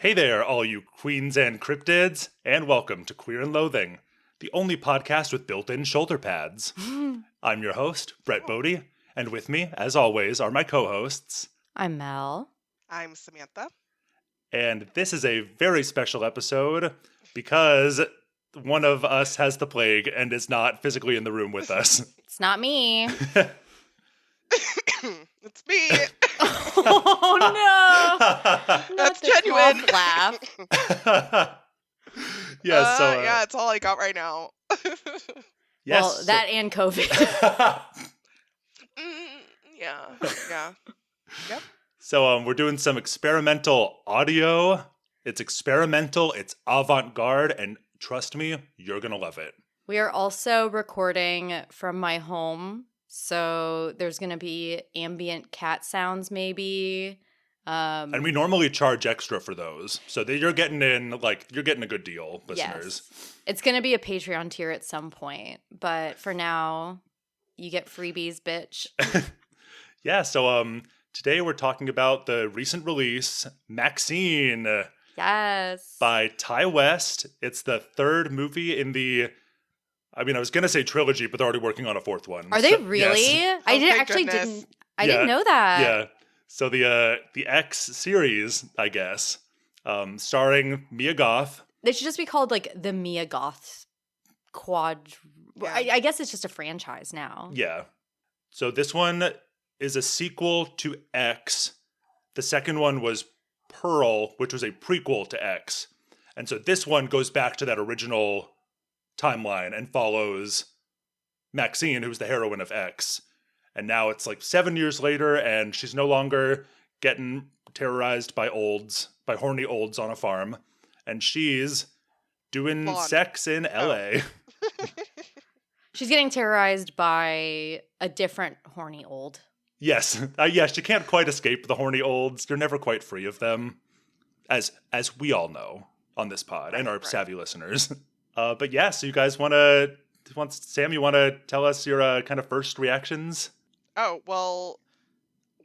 Hey there, all you queens and cryptids, and welcome to Queer and Loathing, the only podcast with built-in shoulder pads. I'm your host, Brett Bodie, and with me, as always, are my co-hosts. I'm Mel. I'm Samantha. And this is a very special episode because one of us has the plague and is not physically in the room with us. It's not me. It's me. Oh no! That's the genuine. cough laugh. Yeah, it's all I got right now. Yes. Well, that and COVID. Yeah. Yep. So we're doing some experimental audio. It's experimental, it's avant-garde, and trust me, you're gonna love it. We are also recording from my home, so there's going to be ambient cat sounds maybe. And we normally charge extra for those, so that you're getting a good deal, listeners. Yes. It's going to be a Patreon tier at some point, but for now, you get freebies, bitch. Yeah, so today we're talking about the recent release, Maxxxine. Yes. By Ty West. It's the third movie in the, I was going to say trilogy, but they're already working on a fourth one. Are they really? Yes. I Thank didn't goodness. didn't know that. Yeah. So the X series, I guess, starring Mia Goth. They should just be called like the Mia Goth quad. Yeah. I guess it's just a franchise now. Yeah. So this one is a sequel to X. The second one was Pearl, which was a prequel to X. And so this one goes back to that original timeline and follows Maxxxine, who's the heroine of X. And now it's like 7 years later, and she's no longer getting terrorized by horny olds on a farm. And she's doing Blonde. sex in LA. She's getting terrorized by a different horny old. Yes. Yes, you can't quite escape the horny olds. You're never quite free of them. As we all know on this pod and our savvy listeners. But yeah, so you guys Sam, you want to tell us your kind of first reactions? Oh, well,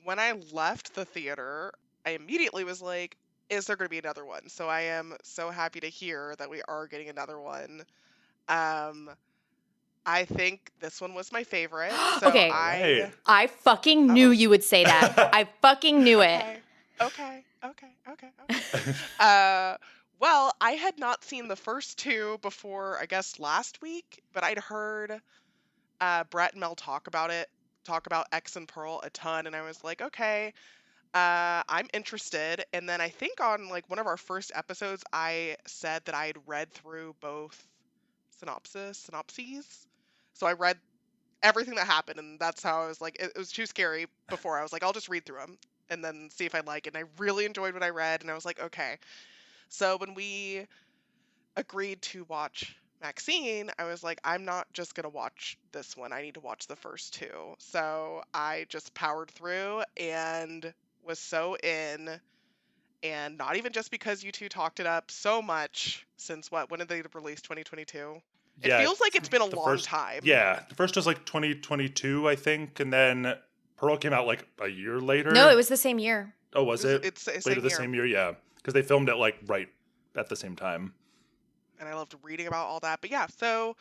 when I left the theater, I immediately was like, is there going to be another one? So I am so happy to hear that we are getting another one. I think this one was my favorite. So Okay. Right. I fucking knew you would say that. I fucking knew it. Okay. Well, I had not seen the first two before, I guess, last week, but I'd heard Brett and Mel talk about X and Pearl a ton, and I was like, okay, I'm interested. And then I think on like one of our first episodes, I said that I had read through both synopses. So I read everything that happened, and that's how I was like, it was too scary before. I was like, I'll just read through them and then see if I like it. And I really enjoyed what I read, and I was like, okay. So when we agreed to watch Maxxxine, I was like, I'm not just going to watch this one. I need to watch the first two. So I just powered through and was so in. And not even just because you two talked it up so much since when did they release, 2022? It feels like it's been a long time. Yeah, the first was like 2022, I think, and then Pearl came out like a year later. No, it was the same year. Oh, was it? It's later the same year, yeah, because they filmed it like right at the same time. And I loved reading about all that. But yeah, so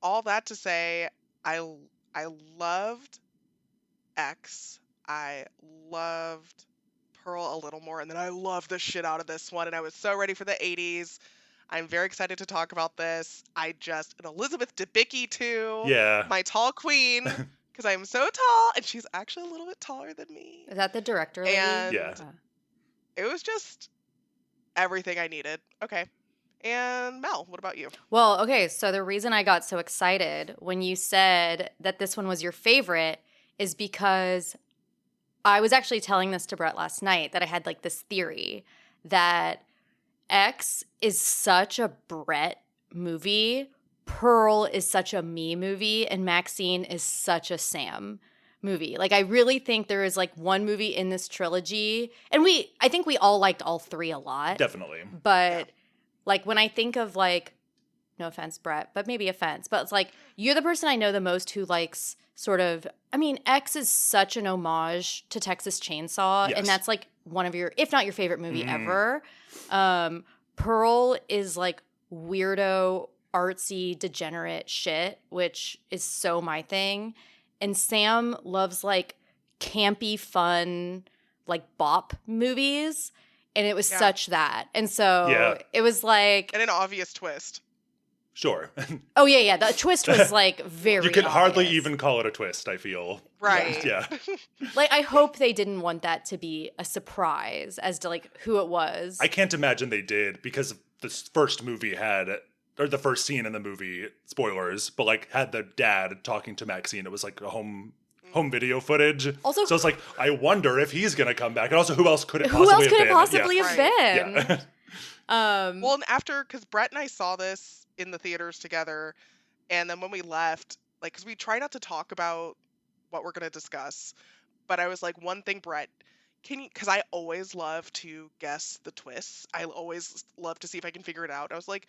all that to say, I loved X. I loved Pearl a little more, and then I loved the shit out of this one, and I was so ready for the 80s. I'm very excited to talk about this. And Elizabeth Debicki too. Yeah. My tall queen, because I'm so tall, and she's actually a little bit taller than me. Is that the director lady? And Yeah. it was just everything I needed. Okay. And Mel, what about you? Well, okay, so the reason I got so excited when you said that this one was your favorite is because I was actually telling this to Brett last night, that I had like this theory that X is such a Brett movie, Pearl is such a me movie, and Maxxxine is such a Sam movie. Like, I really think there is like one movie in this trilogy, and I think we all liked all three a lot. Definitely. But like when I think of like, no offense, Brett, but maybe offense, but it's like you're the person I know the most who likes sort of, X is such an homage to Texas Chainsaw, Yes. and that's like one of your, if not your favorite movie ever. Pearl is like weirdo, artsy, degenerate shit, which is so my thing. And Sam loves like campy, fun, like bop movies. And it was such that. And so it was like... And an obvious twist. Sure. Oh, yeah. The twist was like very You could hardly obvious. even call it a twist, I feel. Right. Yeah. Like, I hope they didn't want that to be a surprise as to like who it was. I can't imagine they did, because this first movie had, or the first scene in the movie, spoilers, but like had the dad talking to Maxxine. It was like a home video footage. Also, so it's like, I wonder if he's going to come back. And also, who else could it who possibly else have could been? it possibly have been? Yeah. Well, and after, because Brett and I saw this in the theaters together, and then when we left, like, because we try not to talk about what we're going to discuss, but I was like, one thing, Brett, can you, because I always love to guess the twists. I always love to see if I can figure it out. I was like,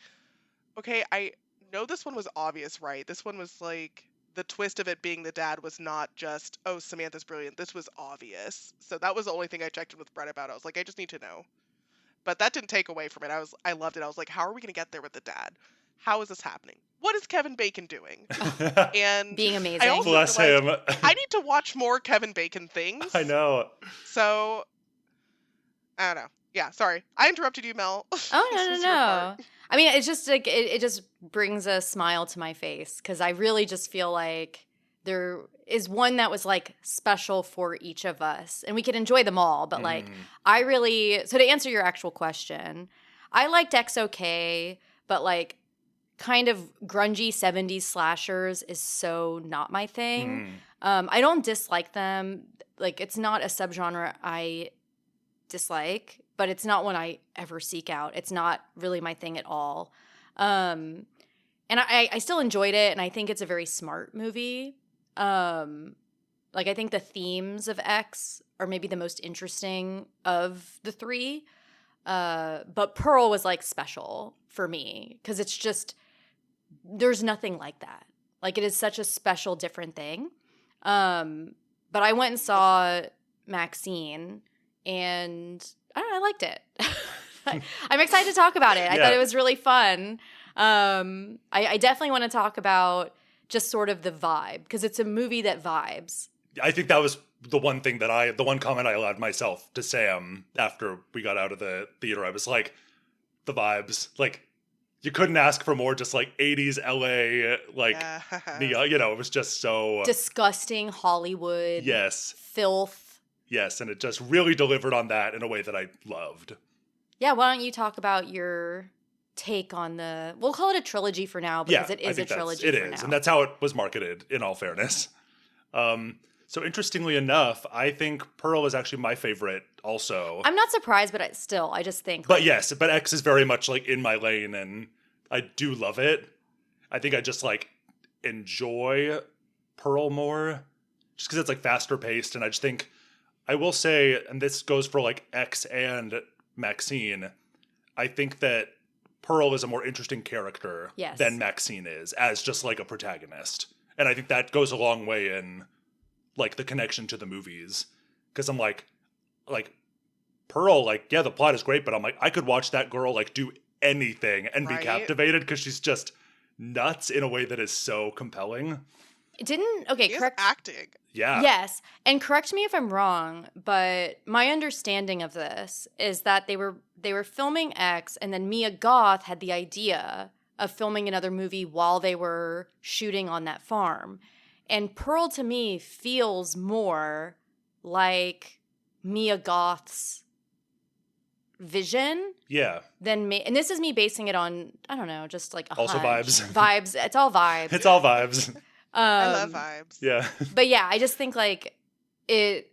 okay, I know this one was obvious, right? This one was like, the twist of it being the dad was not just, oh, Samantha's brilliant. This was obvious. So that was the only thing I checked in with Brett about. I was like, I just need to know. But that didn't take away from it. I loved it. I was like, how are we going to get there with the dad? How is this happening? What is Kevin Bacon doing? And being amazing. I also Bless realized him. I need to watch more Kevin Bacon things. I know. So, I don't know. Yeah, sorry. I interrupted you, Mel. Oh, This was no. your part. I mean, it's just like, it just brings a smile to my face because I really just feel like there is one that was like special for each of us and we could enjoy them all. But like, so to answer your actual question, I liked XOK, but like kind of grungy 70s slashers is so not my thing. I don't dislike them. Like, it's not a subgenre I dislike, but it's not one I ever seek out. It's not really my thing at all. And I still enjoyed it, and I think it's a very smart movie. Like, I think the themes of X are maybe the most interesting of the three. But Pearl was, like, special for me because it's just, there's nothing like that. Like, it is such a special, different thing. But I went and saw Maxxine, and I don't know, I liked it. I'm excited to talk about it. I thought it was really fun. I definitely want to talk about just sort of the vibe, because it's a movie that vibes. I think that was the one comment I allowed myself to Sam after we got out of the theater. I was like, the vibes, like, you couldn't ask for more, just like 80s LA, like, it was just so disgusting Hollywood. Yes. Filth. Yes, and it just really delivered on that in a way that I loved. Yeah, why don't you talk about your take on we'll call it a trilogy for now, because it is a trilogy for now. And that's how it was marketed, in all fairness. So interestingly enough, I think Pearl is actually my favorite also. I'm not surprised, but I just think... But yes, but X is very much like in my lane, and I do love it. I think I just like enjoy Pearl more, just because it's like faster paced, and I just think, I will say, and this goes for like X and Maxxine, I think that Pearl is a more interesting character than Maxxine is, as just like a protagonist. And I think that goes a long way in like the connection to the movies. Because I'm like Pearl, like, yeah, the plot is great, but I'm like, I could watch that girl like do anything and be captivated, because she's just nuts in a way that is so compelling. Correct. Acting. Yeah. Yes. And correct me if I'm wrong, but my understanding of this is that they were filming X, and then Mia Goth had the idea of filming another movie while they were shooting on that farm. And Pearl to me feels more like Mia Goth's vision. Yeah. Than me. And this is me basing it on, I don't know, just like a also hunch. vibes. Vibes. It's all vibes. It's all vibes. I love vibes. Yeah. But yeah, I just think like it,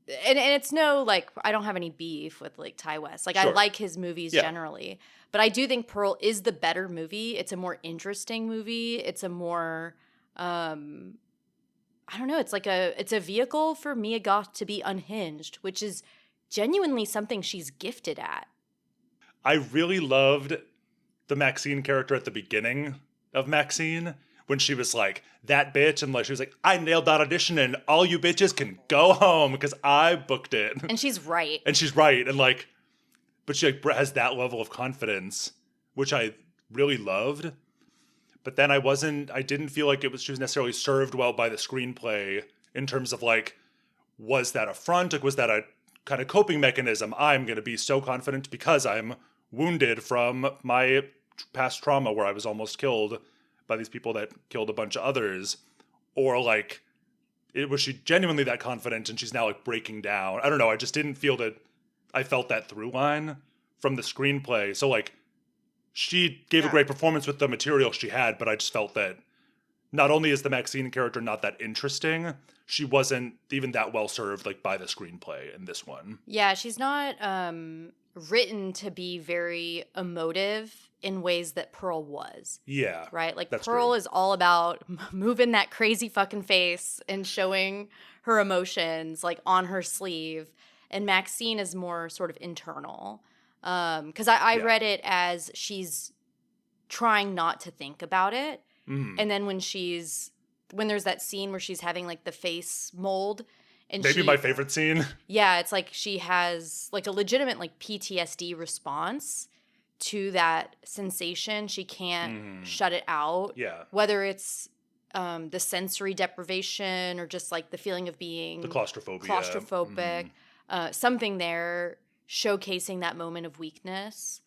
and it's no, like, I don't have any beef with like Ty West. Like, I like his movies generally, but I do think Pearl is the better movie. It's a more interesting movie. It's a more, I don't know. It's like it's a vehicle for Mia Goth to be unhinged, which is genuinely something she's gifted at. I really loved the Maxxine character at the beginning of Maxxine, when she was like, that bitch, and like she was like, I nailed that audition, and all you bitches can go home because I booked it. And she's right. And she's right. And like, but she like has that level of confidence, which I really loved. But then I didn't feel like she was necessarily served well by the screenplay in terms of like, was that a front? Like, was that a kind of coping mechanism? I'm going to be so confident because I'm wounded from my past trauma where I was almost killed by these people that killed a bunch of others. Or like, was she genuinely that confident and she's now like breaking down? I don't know. I just didn't feel that I felt that through line from the screenplay. So like, she gave a great performance with the material she had, but I just felt that not only is the Maxxxine character not that interesting, she wasn't even that well served like by the screenplay in this one. Yeah, she's not written to be very emotive in ways that Pearl was. Yeah. Right? Like that's Pearl true. is all about moving that crazy fucking face and showing her emotions like on her sleeve. And Maxxxine is more sort of internal. Because I read it as she's trying not to think about it. Mm. And then when there's that scene where she's having like the face mold. And Maybe my favorite scene. Yeah, it's like she has like a legitimate like PTSD response to that sensation. She can't shut it out. Yeah. Whether it's the sensory deprivation or just like the feeling of being The claustrophobia. claustrophobic. Something there showcasing that moment of weakness.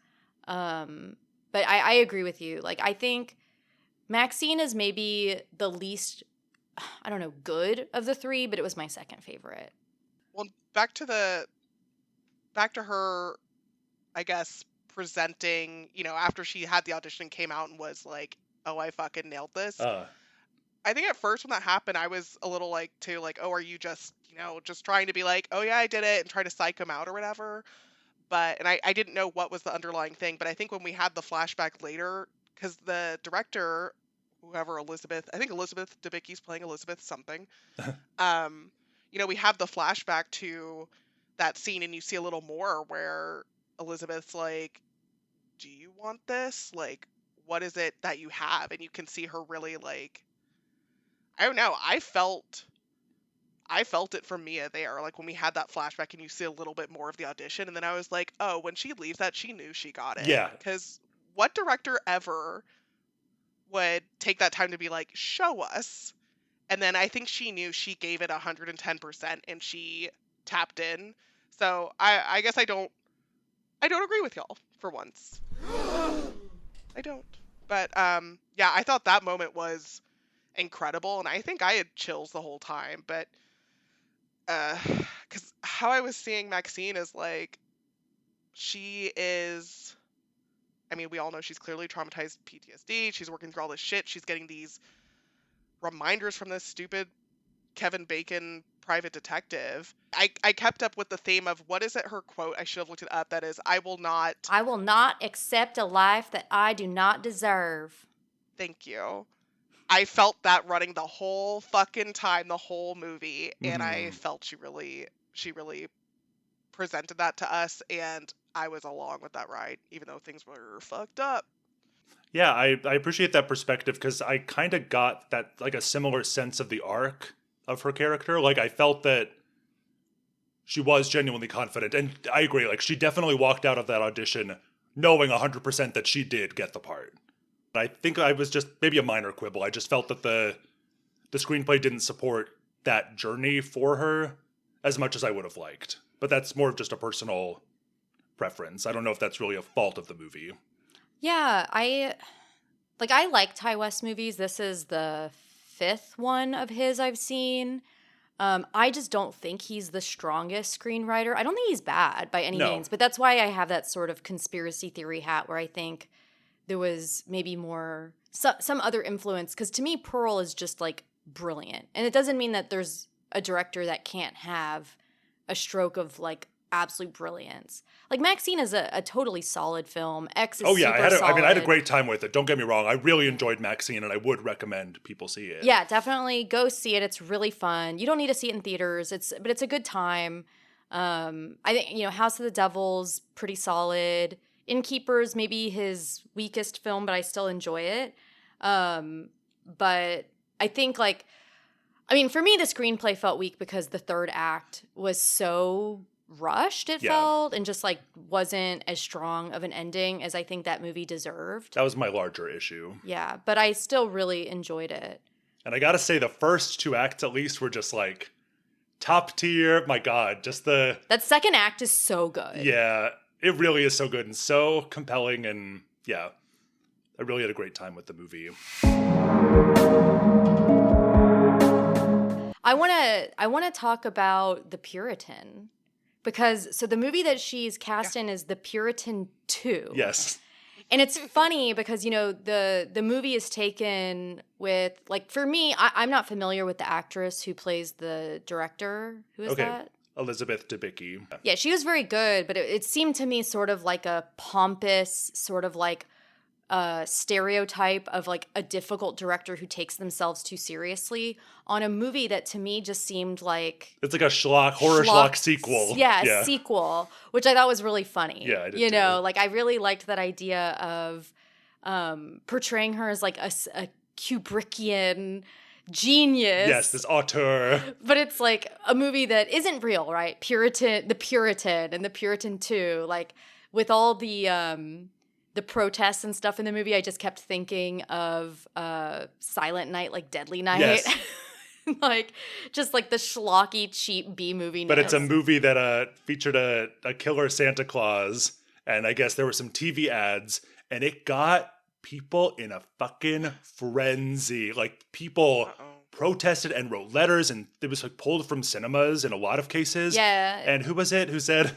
But I agree with you. Like, I think Maxxxine is maybe the least, I don't know, good of the three, but it was my second favorite. Well, back to her, I guess, presenting, after she had the audition and came out and was like, oh, I fucking nailed this. I think at first when that happened, I was a little like, too, like, oh, are you just, just trying to be like, oh yeah, I did it and try to psych him out or whatever. And I didn't know what was the underlying thing. But I think when we had the flashback later, because the director, whoever I think Elizabeth Debicki's playing Elizabeth something. We have the flashback to that scene and you see a little more where Elizabeth's like, do you want this? Like, what is it that you have? And you can see her really like, I don't know. I felt it from Mia there, like when we had that flashback and you see a little bit more of the audition. And then I was like, oh, when she leaves that, she knew she got it. Yeah. Because what director ever would take that time to be like, show us? And then I think she knew she gave it 110% and she tapped in. So I guess I don't agree with y'all for once. I don't. But yeah, I thought that moment was incredible and I think I had chills the whole time. But because how I was seeing Maxxxine is like, she is, I mean, we all know she's clearly traumatized PTSD. She's working through all this shit. She's getting these reminders from this stupid Kevin Bacon private detective. I kept up with the theme of, what is it, her quote? I should have looked it up. That is, I will not accept a life that I do not deserve. Thank you. I felt that running the whole fucking time, the whole movie, and I felt she really presented that to us, and I was along with that ride, even though things were fucked up. Yeah, I appreciate that perspective because I kind of got that, like, a similar sense of the arc of her character. Like, I felt that she was genuinely confident, and I agree, like, she definitely walked out of that audition knowing 100% that she did get the part. I think I was just maybe a minor quibble. I just felt that the screenplay didn't support that journey for her as much as I would have liked. But that's more of just a personal preference. I don't know if that's really a fault of the movie. Yeah, I like Ty West movies. This is the 5th one of his I've seen. I just don't think he's the strongest screenwriter. I don't think he's bad by any means, but that's why I have that sort of conspiracy theory hat where I think there was maybe more some other influence, because to me Pearl is just like brilliant, and it doesn't mean that there's a director that can't have a stroke of like absolute brilliance. Like Maxxxine is a totally solid film. X is super solid. I had a great time with it. Don't get me wrong. I really enjoyed Maxxxine, and I would recommend people see it. Yeah, definitely go see it. It's really fun. You don't need to see it in theaters. But it's a good time. I think House of the Devil's pretty solid. Innkeeper's maybe his weakest film, but I still enjoy it. But I think for me, the screenplay felt weak because the third act was so rushed, it Yeah. felt, and just like wasn't as strong of an ending as I think that movie deserved. That was my larger issue. Yeah, but I still really enjoyed it. And I gotta say, the first 2 acts at least were just like top tier. My God, just That second act is so good. yeah, it really is so good and so compelling. And yeah, I really had a great time with the movie. I want to talk about The Puritan, because so the movie that she's cast in is The Puritan 2. Yes. And it's funny because, you know, the movie is taken with, like, for me, I'm not familiar with the actress who plays the director. Who is that? Elizabeth Debicki. Yeah, she was very good, but it seemed to me sort of like a pompous, sort of like stereotype of like a difficult director who takes themselves too seriously on a movie that to me just seemed like It's like a horror schlock sequel. Yeah, sequel, which I thought was really funny. Yeah, I did You know, too. like I really liked that idea of portraying her as like a Kubrickian genius. Yes, this auteur. But it's like a movie that isn't real, right? The Puritan and The Puritan 2, like with all the protests and stuff in the movie, I just kept thinking of Silent Night, like Deadly Night. Yes. Like just like the schlocky, cheap B movie. But it's a movie that featured a killer Santa Claus, and I guess there were some TV ads, and it got people in a fucking frenzy. Like people protested and wrote letters, and it was like pulled from cinemas in a lot of cases. Yeah. And who was it who said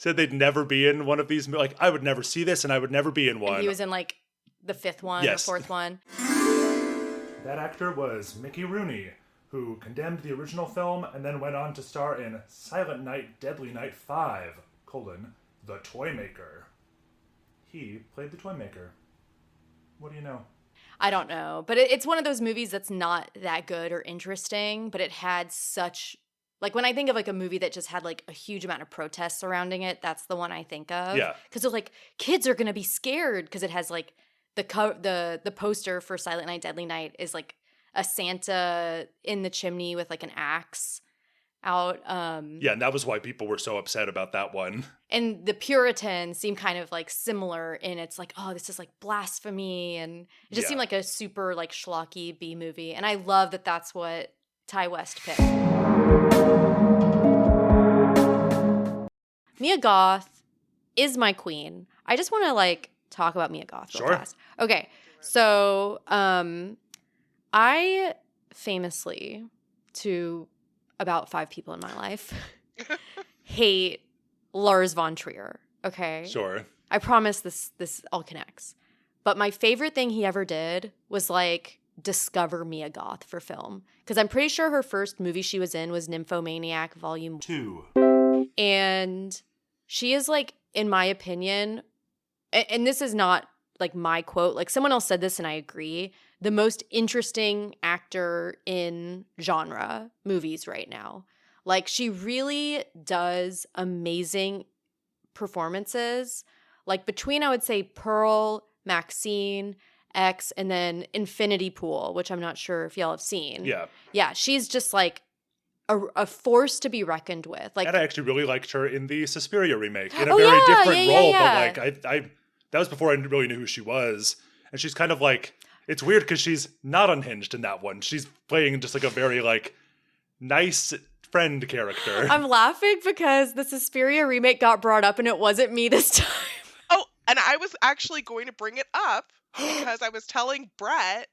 they'd never be in one of these? Like, I would never see this, and I would never be in one. And he was in like the 5th one Yes. or 4th one. That actor was Mickey Rooney, who condemned the original film and then went on to star in Silent Night, Deadly Night 5, The Toymaker. He played the Toymaker. What do you know? I don't know, but it's one of those movies that's not that good or interesting, but it had such, like when I think of like a movie that just had like a huge amount of protests surrounding it, that's the one I think of. Yeah. Because they're like, kids are going to be scared because it has like the poster for Silent Night, Deadly Night is like a Santa in the chimney with like an axe out. Yeah, and that was why people were so upset about that one. And The Puritan seemed kind of like similar in it's like, oh, this is like blasphemy. And it just Yeah. seemed like a super like schlocky B movie. And I love that that's what Ty West picked. Mia Goth is my queen. I just want to like talk about Mia Goth real Sure. fast. Okay. So I famously, to about 5 people in my life, hate Lars von Trier. Okay. Sure. I promise this all connects. But my favorite thing he ever did was like discover Mia Goth for film. Because I'm pretty sure her first movie she was in was Nymphomaniac Volume 2. And she is like, in my opinion, and this is not like my quote, like someone else said this and I agree, the most interesting actor in genre movies right now. Like she really does amazing performances. Like between, I would say, Pearl, Maxxxine, X, and then Infinity Pool, which I'm not sure if y'all have seen. Yeah. Yeah, she's just like a force to be reckoned with. Like, And I actually really liked her in the Suspiria remake in a Oh, very yeah, different yeah, role. yeah. But like I that was before I really knew who she was. And she's kind of like, it's weird because she's not unhinged in that one. She's playing just like a very like nice friend character. I'm laughing because the Suspiria remake got brought up and it wasn't me this time. Oh, and I was actually going to bring it up because I was telling Brett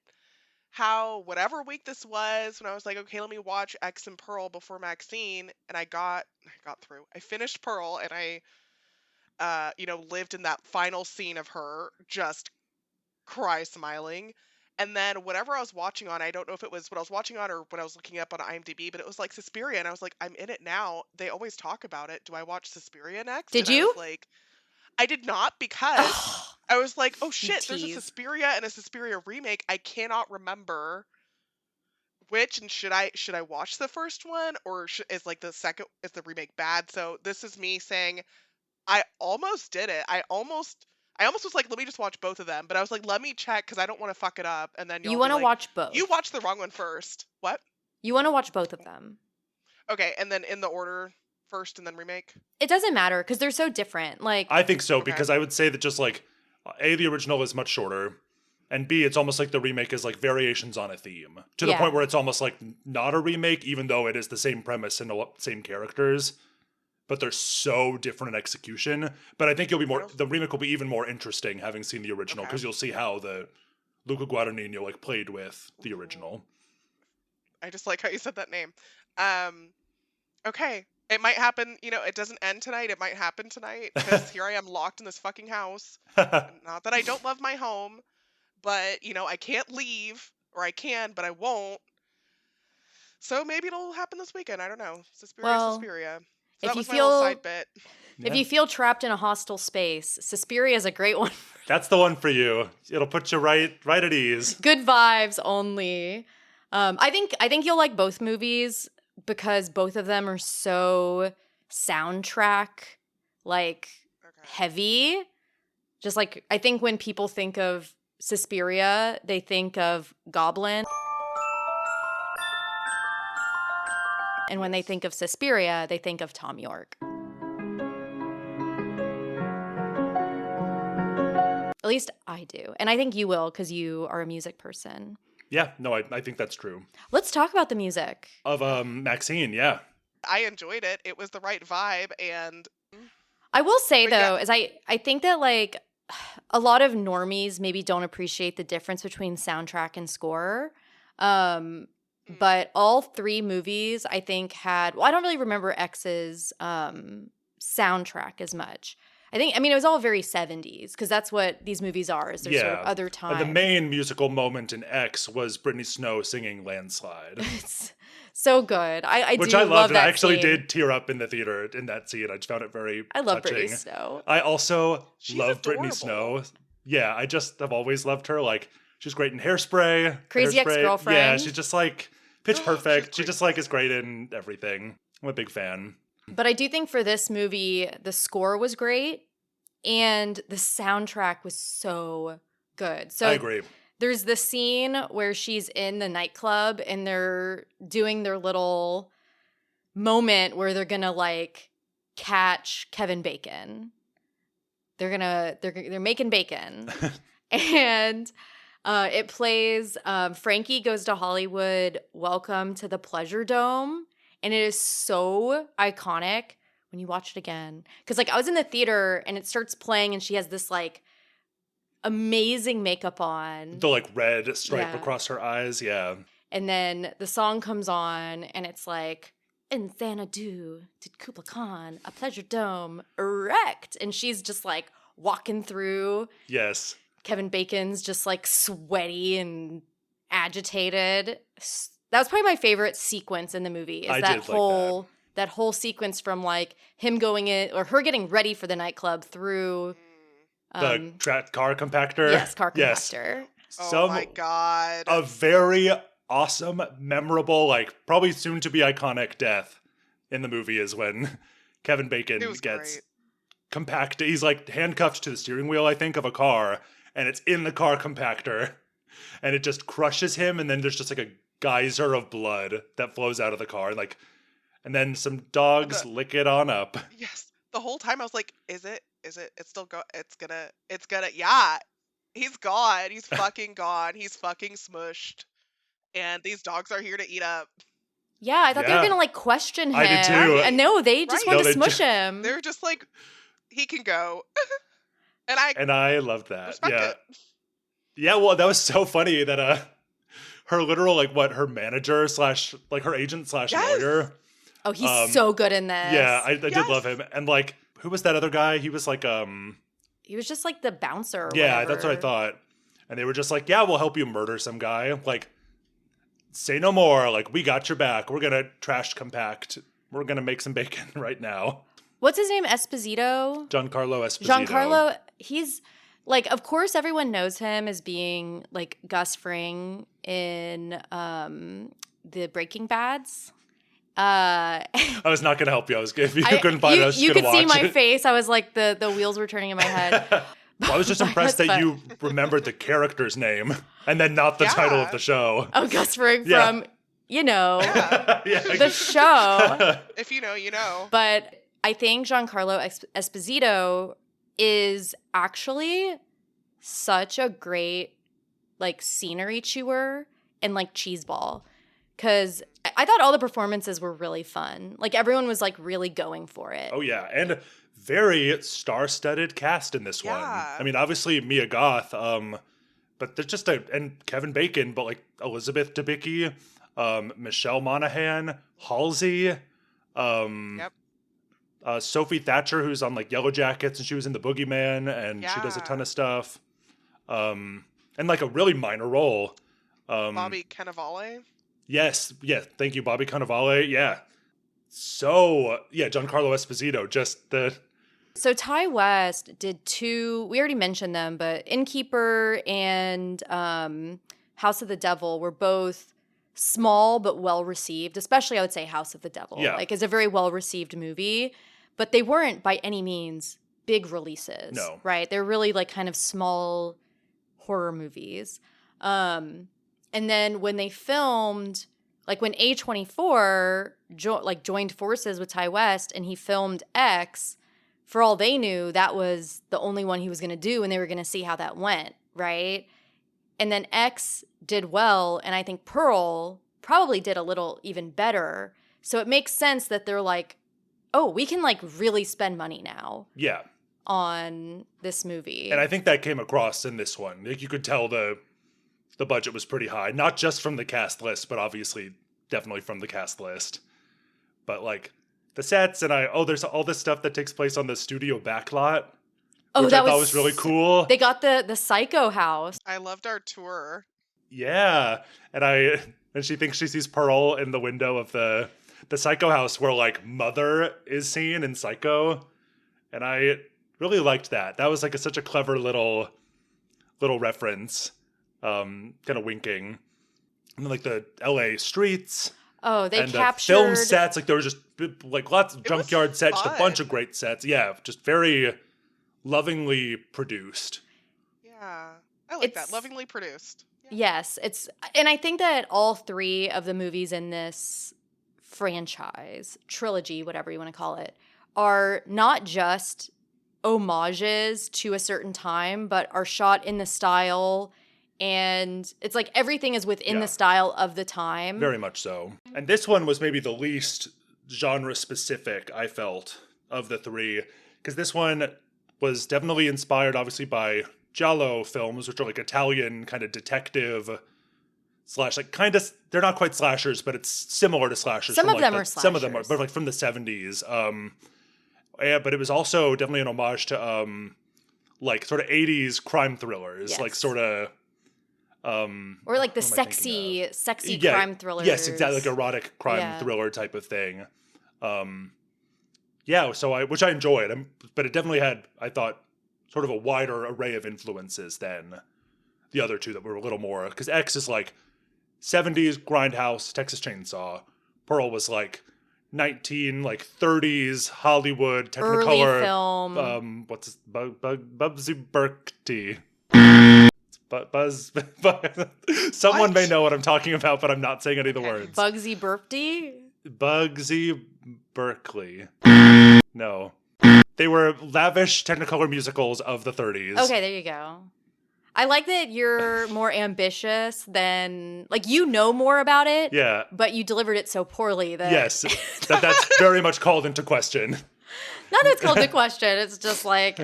how whatever week this was when I was like, okay, let me watch X and Pearl before Maxxxine, and I got through. I finished Pearl and I lived in that final scene of her just cry smiling. And then whatever I was watching on, I don't know if it was what I was watching on or what I was looking up on IMDb, but it was like Suspiria, and I was like, I'm in it now. They always talk about it. Do I watch Suspiria next? Did And I you? was like, I did not, because I was like, oh shit, there's a tease. Suspiria and a Suspiria remake. I cannot remember which, and should I watch the first one, or is the remake bad? So this is me saying I almost did it. I almost was like, let me just watch both of them, but I was like, let me check because I don't want to fuck it up. And then You want to watch both. You watched the wrong one first. What? You want to watch both of them. Okay, and then in the order first and then remake? It doesn't matter because they're so different. Like, I think so, Okay. because I would say that just like, A, the original is much shorter, and B, it's almost like the remake is like variations on a theme, to the Yeah. point where it's almost like not a remake, even though it is the same premise and the same characters, but they're so different in execution. But I think the remake will be even more interesting having seen the original, Okay. because you'll see how the Luca Guadagnino like played with the original. I just like how you said that name. Okay. It might happen, it doesn't end tonight. It might happen tonight because here I am locked in this fucking house. Not that I don't love my home, but, I can't leave, or I can, but I won't. So maybe it'll happen this weekend. I don't know. Suspiria. So if that you was my little feel- side bit. if you feel trapped in a hostile space, Suspiria is a great one. That's the one for you. It'll put you right at ease. Good vibes only. I think you'll like both movies because both of them are so soundtrack like Okay. heavy. Just like I think when people think of Suspiria, they think of Goblin. And when they think of Suspiria, they think of Tom York. At least I do. And I think you will because you are a music person. Yeah, no, I think that's true. Let's talk about the music. Of Maxxxine, yeah. I enjoyed it. It was the right vibe, and I will say, But yeah. though, is I think that, like, a lot of normies maybe don't appreciate the difference between soundtrack and score. But all three movies, I think, had... Well, I don't really remember X's soundtrack as much. I mean, it was all very 70s, because that's what these movies are, is there's sort of other times. The main musical moment in X was Britney Snow singing Landslide. It's so good. Which do I love loved. that I actually scene. did tear up in the theater in that scene. I just found it very I love touching. Britney Snow. I also She's love adorable. Britney Snow. Yeah, I just have always loved her. Like, she's great in Hairspray. Crazy Hairspray. Ex-Girlfriend. Yeah, she's just like pitch perfect. She great just like is great in everything. I'm a big fan. But I do think for this movie, the score was great and the soundtrack was so good. So I agree. there's the scene where she's in the nightclub and they're doing their little moment where they're gonna like catch Kevin Bacon. They're making bacon. And it plays Frankie Goes to Hollywood, Welcome to the Pleasure Dome. And it is so iconic when you watch it again. Because like I was in the theater and it starts playing and she has this like amazing makeup on. The like red stripe Yeah. across her eyes. Yeah. And then the song comes on and it's like, in Xanadu did Kubla Khan, a pleasure dome erect. And she's just like walking through. Yes. Kevin Bacon's just like sweaty and agitated. That was probably my favorite sequence in the movie. Is I that did like whole that whole sequence from like him going in or her getting ready for the nightclub through The car compactor. yes, car Yes. compactor. Oh my god. A very awesome, memorable, like probably soon to be iconic death in the movie is when Kevin Bacon It was gets great. compacted. He's like handcuffed to the steering wheel, I think, of a car, and it's in the car compactor, and it just crushes him, and then there's just like a geyser of blood that flows out of the car, and then some dogs lick it on up. Yes. The whole time I was like, is it? It's still it's gonna, yeah. He's gone. He's fucking gone. He's fucking smushed. And these dogs are here to eat up. Yeah, I thought they were Yeah. gonna like question him. I did too. And no, they just Right. wanted No, to they smush him. They're just like, he can go. and And I loved that. respect Yeah. it. Yeah, well, that was so funny that her literal her manager / like her agent / Yes. lawyer. Oh, he's so good in this. Yeah, I did Yes. love him. And like, who was that other guy? He was like he was just like the bouncer. Or yeah, whatever. that's what I thought. And they were just like, yeah, we'll help you murder some guy. Like, say no more. Like, we got your back. We're gonna trash compact. We're gonna make some bacon right now. What's his name? Esposito? Giancarlo Esposito. Giancarlo, he's like, of course, everyone knows him as being like Gus Fring in the Breaking Bads. I was not gonna help you. If you I- couldn't find it, I was just you gonna could see watch my it. face. I was like, the wheels were turning in my head. Well, I was just impressed that That's you remembered the character's name and then not the title of Yeah. the show. Oh, Gus Fring Yeah. from you know, Yeah. Yeah. the show. If you know, you know. Yeah. The show. If you know, you know. But I think Giancarlo Esposito is actually such a great like scenery chewer and like cheeseball, because I thought all the performances were really fun. Like everyone was like really going for it. Oh yeah, and very star-studded cast in this one. Yeah. I mean, obviously Mia Goth, but there's just and Kevin Bacon, but like Elizabeth Debicki, Michelle Monaghan, Halsey, Yep. Sophie Thatcher, who's on like Yellow Jackets, and she was in The Boogeyman, and she does a ton Yeah. of stuff, and like a really minor role. Bobby Cannavale. Yes, yeah, thank you, Bobby Cannavale. Yeah, so yeah, Giancarlo Esposito, just the. So Ty West did two, we already mentioned them, but Innkeeper and House of the Devil were both small but well received, especially I would say House of the Devil. Yeah. Like, it's a very well received movie, but they weren't by any means big releases. No. Right? They're really like kind of small horror movies. And then when they filmed, like when A24 joined forces with Ty West and he filmed X, for all they knew, that was the only one he was going to do, and they were going to see how that went, right? And then X did well, and I think Pearl probably did a little even better. So it makes sense that they're like, oh, we can like really spend money now Yeah. on this movie. And I think that came across in this one. Like you could tell the budget was pretty high, not just from the cast list, but obviously definitely from the cast list. But like the sets and there's all this stuff that takes place on the studio backlot. Which I thought was really cool. They got the Psycho house. I loved our tour. Yeah. And she thinks she sees Pearl in the window of the Psycho house where like Mother is seen in Psycho. And I really liked that. That was like such a clever little reference. Kind of winking. And then like the LA streets. Oh, they and captured the film sets. Like there were just like lots of junkyard sets, just a fun. bunch of great sets. Yeah, just very lovingly produced. Yeah. I like that. Lovingly produced. Yeah. Yes, and I think that all three of the movies in this franchise, trilogy, whatever you want to call it, are not just homages to a certain time, but are shot in the style, and it's like everything is within the style of the time. Very much so. And this one was maybe the least genre specific, I felt, of the three, because this one was definitely inspired, obviously, by Giallo films, which are like Italian kind of detective slash, like kind of, they're not quite slashers, but it's similar to slashers. Some from of like them are Some of them are, slashers. but like from the 70s. Yeah, but it was also definitely an homage to like sort of 80s crime thrillers, Yes. like sort of. Or like the what am I thinking sexy Yeah, crime thrillers. Yes, exactly, like erotic crime Yeah. thriller type of thing. Yeah, so which I enjoyed, but it definitely had, I thought, sort of a wider array of influences than the other two that were a little more, because X is like 70s grindhouse Texas Chainsaw. Pearl was like 30s Hollywood early Technicolor. film. What's his, Bubsy Burkty. Buzz. Someone may know what I'm talking about, but I'm not saying any of the words. Bugsy Burpty? Bugsy Berkeley. No. They were lavish Technicolor musicals of the 30s. Okay, there you go. I like that you're more ambitious than, like, you know more about it, Yeah. but you delivered it so poorly that... Yes. That's very much called into question. Not that it's called into question, it's just like,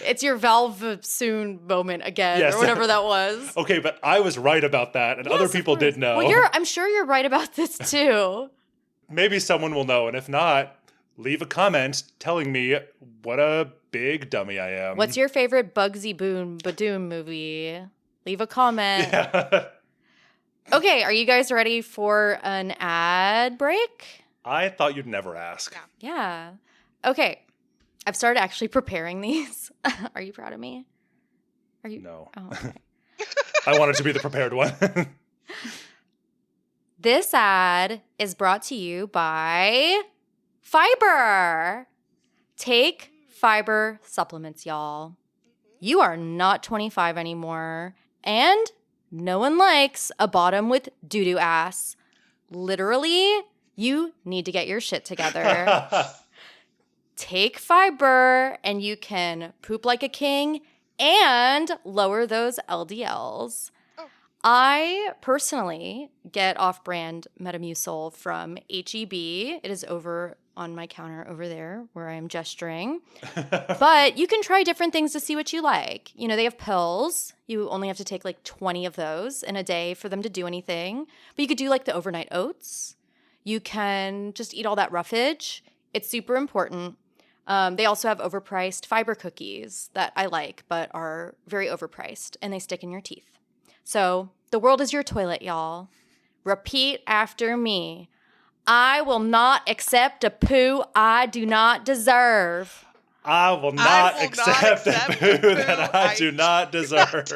it's your Valve soon moment again, Yes. or whatever that was. Okay, but I was right about that, and Yes, other of people course. did know. Well, I'm sure you're right about this too. Maybe someone will know, and if not, leave a comment telling me what a big dummy I am. What's your favorite Bugsy Badoom movie? Leave a comment. Yeah. Okay, are you guys ready for an ad break? I thought you'd never ask. Yeah. Okay. I've started actually preparing these. Are you proud of me? Are you? No. Oh, okay. I wanted to be the prepared one. This ad is brought to you by Fiber. Take fiber supplements, y'all. You are not 25 anymore, and no one likes a bottom with doo-doo ass. Literally, you need to get your shit together. Take fiber and you can poop like a king and lower those LDLs. Oh. I personally get off-brand Metamucil from HEB. It is over on my counter over there where I am gesturing. But you can try different things to see what you like. You know, they have pills. You only have to take like 20 of those in a day for them to do anything. But you could do like the overnight oats. You can just eat all that roughage. It's super important. They also have overpriced fiber cookies that I like, but are very overpriced, and they stick in your teeth. So the world is your toilet, y'all. Repeat after me. I will not accept a poo I do not deserve. I will not accept a poo that I do not deserve.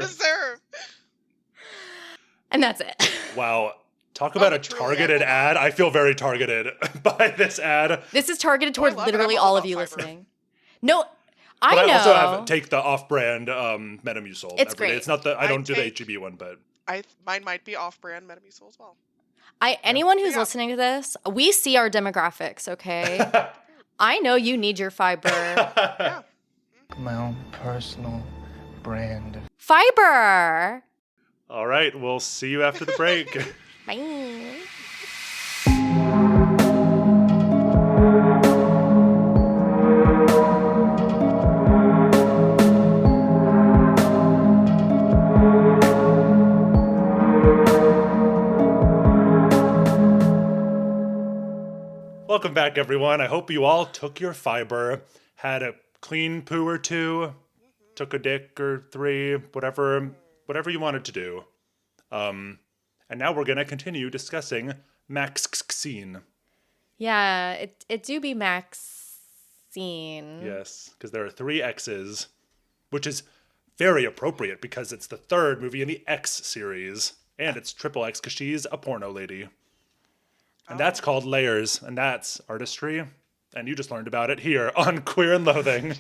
And that's it. Wow. Talk about a targeted ad. I feel very targeted by this ad. This is targeted towards literally all of you listening. No, I know. But I also take the off-brand Metamucil. It's great. It's not I don't do the HEB one, but mine might be off-brand Metamucil as well. Anyone who's listening to this, we see our demographics, okay? I know you need your fiber. Yeah. My own personal brand. Fiber! All right, we'll see you after the break. Bye. Welcome back, everyone. I hope you all took your fiber, had a clean poo or two, took a dick or three, whatever you wanted to do. And now we're going to continue discussing Maxxxine. Yeah, it do be Maxxxine. Yes, because there are 3 X's, which is very appropriate because it's the 3rd movie in the X series. And it's triple X because she's a porno lady. And that's called Layers, and that's artistry. And you just learned about it here on Queer and Loathing.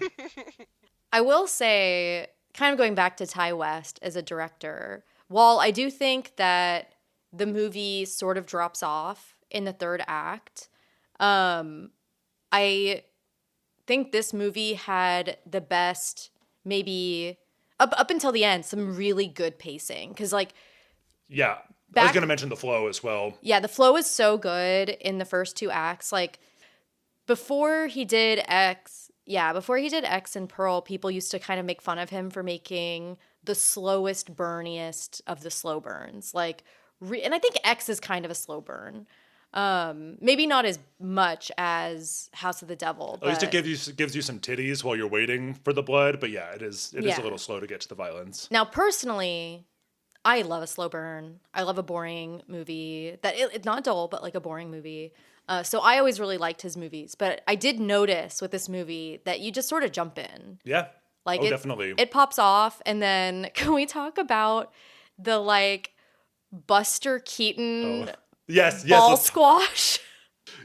I will say, kind of going back to Ty West as a director, while I do think that the movie sort of drops off in the 3rd act, I think this movie had the best, maybe, up until the end, some really good pacing. Because, like... Yeah. I was going to mention the flow as well. Yeah, the flow is so good in the first 2 acts. Like, before he did X and Pearl, people used to kind of make fun of him for making the slowest, burniest of the slow burns. Like, and I think X is kind of a slow burn. Maybe not as much as House of the Devil. At least it gives you some titties while you're waiting for the blood. But yeah, it is a little slow to get to the violence. Now, personally... I love a slow burn. I love a boring movie. It's not dull, but like a boring movie. So I always really liked his movies. But I did notice with this movie that you just sort of jump in. Yeah. Like definitely. It pops off. And then can we talk about the like Buster Keaton ball squash?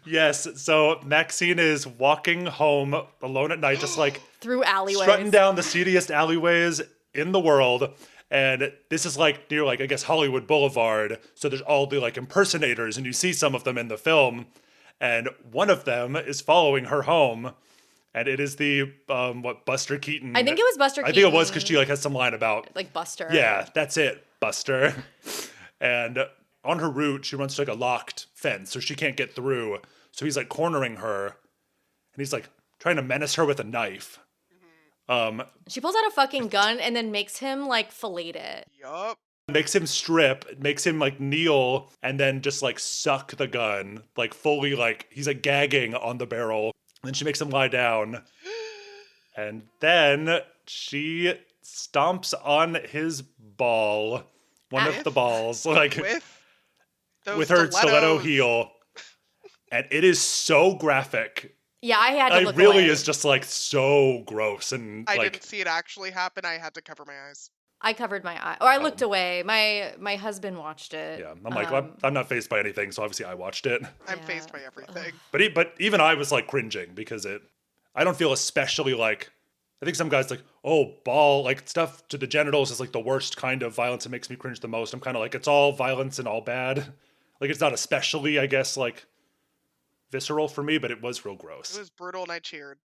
Yes. So Maxxxine is walking home alone at night, just like through alleyways, strutting down the seediest alleyways in the world. And this is like near like, I guess, Hollywood Boulevard. So there's all the like impersonators and you see some of them in the film. And one of them is following her home. And it is the, Buster Keaton. I think it was Buster Keaton. I think it was because she like has some line about. Like Buster. Yeah, that's it, Buster. And on her route, she runs to like a locked fence so she can't get through. So he's like cornering her. And he's like trying to menace her with a knife. She pulls out a fucking gun and then makes him like fillet it. Yup. Makes him strip, makes him like kneel, and then just like suck the gun, like fully like he's like gagging on the barrel. And then she makes him lie down. And then she stomps on his ball, one of the balls, like with her stiletto heel. And it is so graphic. Yeah, I had to look away. It really away. is just like so gross and I didn't see it actually happen. I had to cover my eyes. I covered my eye, or I looked away. My husband watched it. Yeah, I'm like I'm not fazed by anything, so obviously I watched it. I'm fazed by everything. But even I was like cringing because I don't feel especially like. I think some guys like, oh, ball, like stuff to the genitals is like the worst kind of violence. It makes me cringe the most. I'm kind of like, it's all violence and all bad. Like, it's not especially, I guess, like, visceral for me, but it was real gross. It was brutal, and I cheered.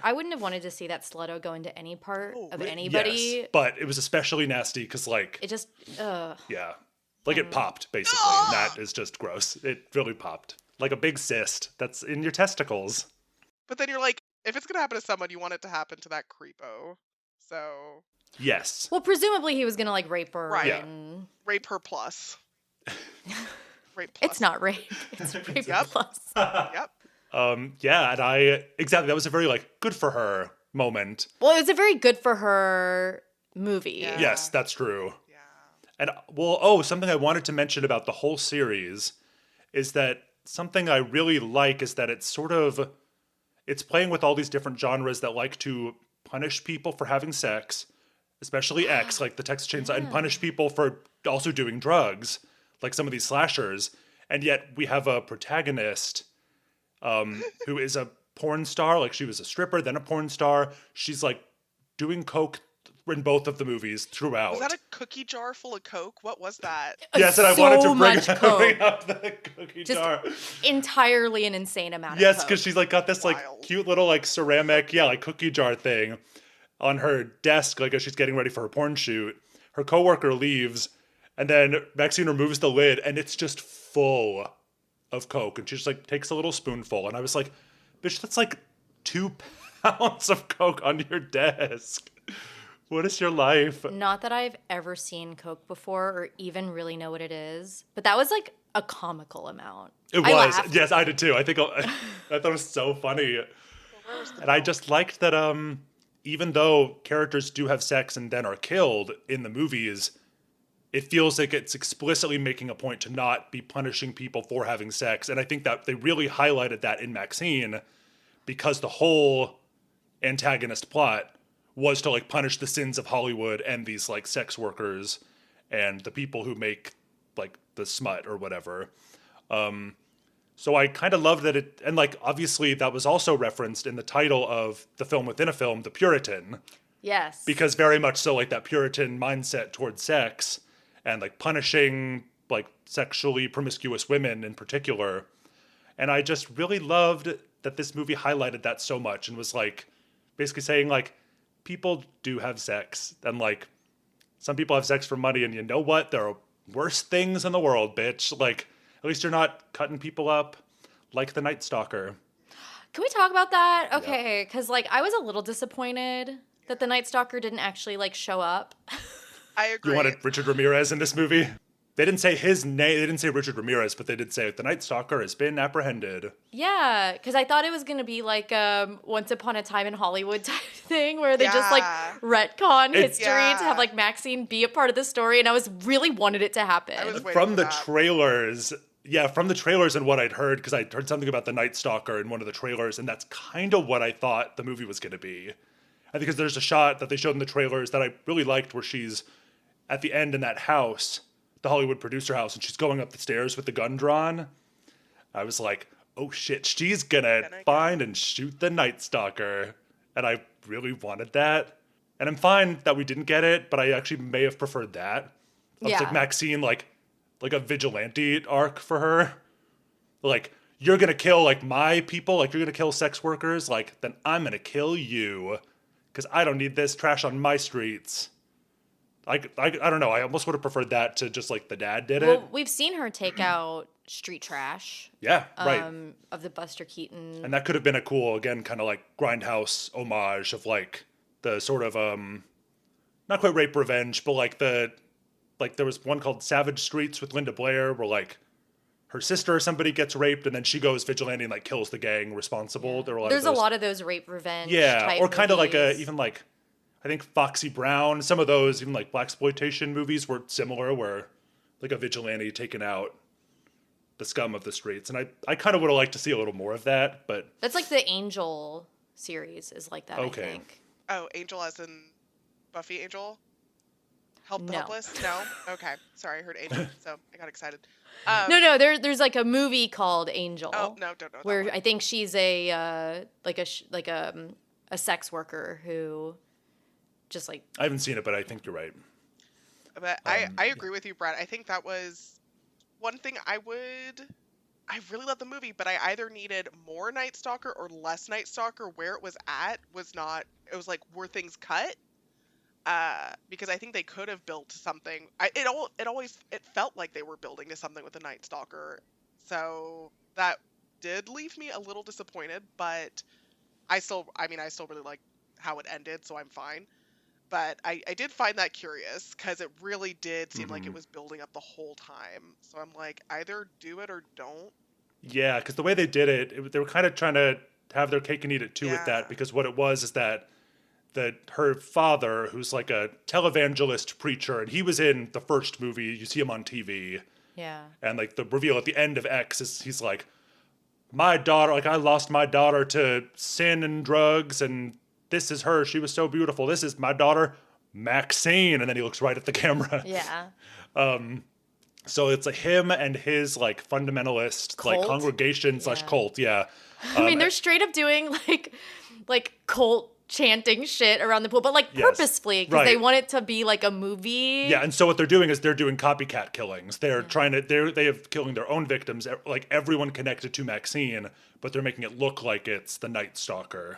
I wouldn't have wanted to see that slutto go into any part Oh, of really? anybody. Yes, but it was especially nasty because, like, It just, yeah. Like, it popped, basically, and that is just gross. It really popped. Like a big cyst that's in your testicles. But then you're like, if it's gonna happen to someone, you want it to happen to that creepo. So Yes. well, presumably he was gonna like rape her. Right. Yeah. And... rape her plus. Rape plus. It's not rape. It's rape Yep. plus. Yep. Yeah, and exactly, that was a very, like, good for her moment. Well, it was a very good for her movie. Yeah. Yes, that's true. Yeah. And, well, something I wanted to mention about the whole series is that something I really like is that it's playing with all these different genres that like to punish people for having sex, especially X, like the Texas Chainsaw, and punish people for also doing drugs, like some of these slashers. And yet we have a protagonist who is a porn star. Like, she was a stripper, then a porn star. She's like doing coke in both of the movies throughout. Was that a cookie jar full of Coke? What was that? Yes, and I So wanted to much coke. bring up the cookie Just jar. entirely an insane amount Yes, of coke. because she's like got this like Wild. cute little like ceramic, like cookie jar thing on her desk, like as she's getting ready for her porn shoot. Her coworker leaves, and then Maxxine removes the lid, and it's just full of coke. And she just like takes a little spoonful, and I was like, "Bitch, that's like 2 pounds of coke on your desk. What is your life?" Not that I've ever seen coke before or even really know what it is, but that was like a comical amount. It I was. laughed. Yes, I did too. I think I thought it was so funny. And I just liked that even though characters do have sex and then are killed in the movies, it feels like it's explicitly making a point to not be punishing people for having sex. And I think that they really highlighted that in Maxxine because the whole antagonist plot was to like punish the sins of Hollywood and these like sex workers and the people who make like the smut or whatever. So I kind of love that it, and like obviously that was also referenced in the title of the film within a film, The Puritan, Yes. because very much so like that Puritan mindset towards sex and like punishing like sexually promiscuous women in particular. And I just really loved that this movie highlighted that so much and was like basically saying like people do have sex and like some people have sex for money, and you know what? There are worse things in the world, bitch. Like, at least you're not cutting people up like the Nightstalker. Can we talk about that? Okay, because like I was a little disappointed that the Nightstalker didn't actually like show up. I agree. You wanted Richard Ramirez in this movie? They didn't say his name. They didn't say Richard Ramirez, but they did say the Nightstalker has been apprehended. Yeah, because I thought it was gonna be like Once Upon a Time in Hollywood type thing where they just like retcon history to have like Maxxine be a part of the story, and I was really wanted it to happen. I was waiting From for the that. trailers, from the trailers and what I'd heard, because I heard something about the Nightstalker in one of the trailers, and that's kind of what I thought the movie was going to be. And because there's a shot that they showed in the trailers that I really liked where she's at the end in that house, the Hollywood producer house, and she's going up the stairs with the gun drawn. I was like, oh shit, she's gonna find and shoot the Nightstalker. And I really wanted that. And I'm fine that we didn't get it, but I actually may have preferred that. Of like Maxxine, like a vigilante arc for her. Like, you're gonna kill like my people, like you're gonna kill sex workers, like then I'm gonna kill you. Because I don't need this trash on my streets. I don't know. I almost would have preferred that to just like the dad did it. Well, we've seen her take out street trash. Yeah, right. Of the Buster Keaton. And that could have been a cool, again, kind of like Grindhouse homage of like the sort of not quite rape revenge, but like there was one called Savage Streets with Linda Blair, where like her sister or somebody gets raped and then she goes vigilante and like kills the gang responsible. Yeah. There's a lot of those rape revenge. Yeah, or kind of like movies. even like I think Foxy Brown, some of those even like blaxploitation movies were similar, where like a vigilante taking out the scum of the streets. And I kind of would have liked to see a little more of that, but That's like the Angel series is like that, Okay. I think. Oh, Angel as in Buffy Angel? No. Helpless? No? Okay. Sorry, I heard Angel, so I got excited. No, there's like a movie called Angel. Oh, no, don't know. Where that one. I think she's a sex worker who just like I haven't seen it, but I think you're right. But I agree with you, Brett. I think that was one thing I really love the movie, but I either needed more Nightstalker or less Nightstalker. Where it was at was not, it was like, were things cut? Because I think they could have built something. It felt like they were building to something with the Nightstalker. So that did leave me a little disappointed, but I still really like how it ended, so I'm fine. But I did find that curious because it really did seem like it was building up the whole time. So I'm like, either do it or don't. Yeah, because the way they did it, they were kind of trying to have their cake and eat it too with that. Yeah. Because what it was is that her father, who's like a televangelist preacher, and he was in the first movie. You see him on TV, Yeah. and like the reveal at the end of X is he's like, my daughter, like I lost my daughter to sin and drugs, and this is her. She was so beautiful. This is my daughter, Maxxine, and then he looks right at the camera. Yeah. So it's like him and his like fundamentalist like Cult? congregation / cult. Yeah. I mean, they're straight up doing like cult chanting shit around the pool, but like purposefully because they right. want it to be like a movie. Yeah, and so what they're doing is they're doing copycat killings. They're trying to they have killing their own victims, like everyone connected to Maxxine, but they're making it look like it's the Nightstalker.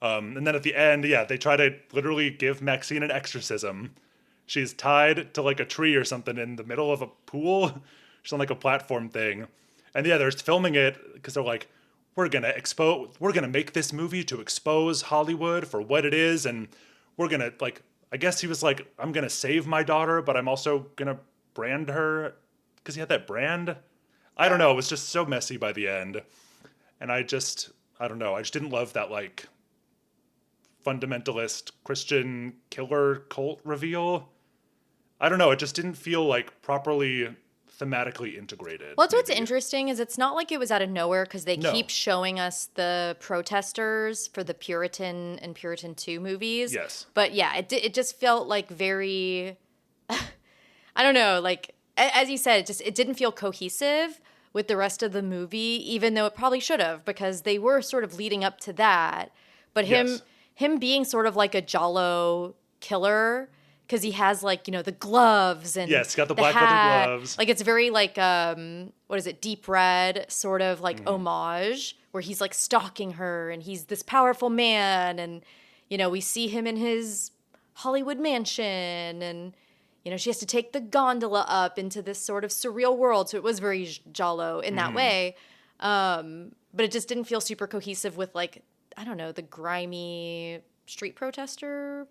And then at the end, yeah, they try to literally give Maxxine an exorcism. She's tied to like a tree or something in the middle of a pool. She's on like a platform thing. And yeah, they're filming it because they're like, we're gonna make this movie to expose Hollywood for what it is, and we're gonna like, I guess he was like, I'm gonna save my daughter, but I'm also gonna brand her because he had that brand. I don't know. It was just so messy by the end, and I don't know. I just didn't love that like fundamentalist Christian killer cult reveal. I don't know. It just didn't feel like properly thematically integrated. Well, that's what's interesting is it's not like it was out of nowhere because they No. keep showing us the protesters for the Puritan and Puritan 2 movies. Yes. But yeah, it just felt like very, I don't know, like, as you said, it didn't feel cohesive with the rest of the movie, even though it probably should have, because they were sort of leading up to that. But him being sort of like a Jalo killer, because he has like, the gloves and Yes, got the the black leather hat. gloves. Like it's very like what is it, deep red sort of like homage where he's like stalking her and he's this powerful man, and we see him in his Hollywood mansion, and she has to take the gondola up into this sort of surreal world. So it was very Giallo in that way. But it just didn't feel super cohesive with like, I don't know, the grimy street protester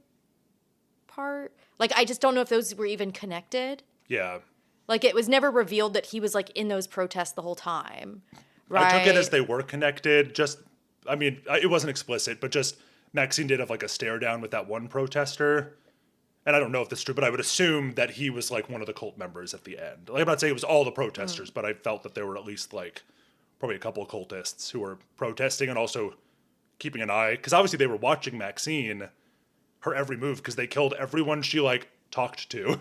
part. Like, I just don't know if those were even connected. Yeah. Like, it was never revealed that he was like in those protests the whole time. Right? I took it as they were connected. It wasn't explicit, but just Maxxine did have like a stare down with that one protester. And I don't know if this is true, but I would assume that he was like one of the cult members at the end. Like, I'm not saying it was all the protesters, but I felt that there were at least like probably a couple of cultists who were protesting and also keeping an eye. Because obviously they were watching Maxxine, her every move, because they killed everyone she like talked to.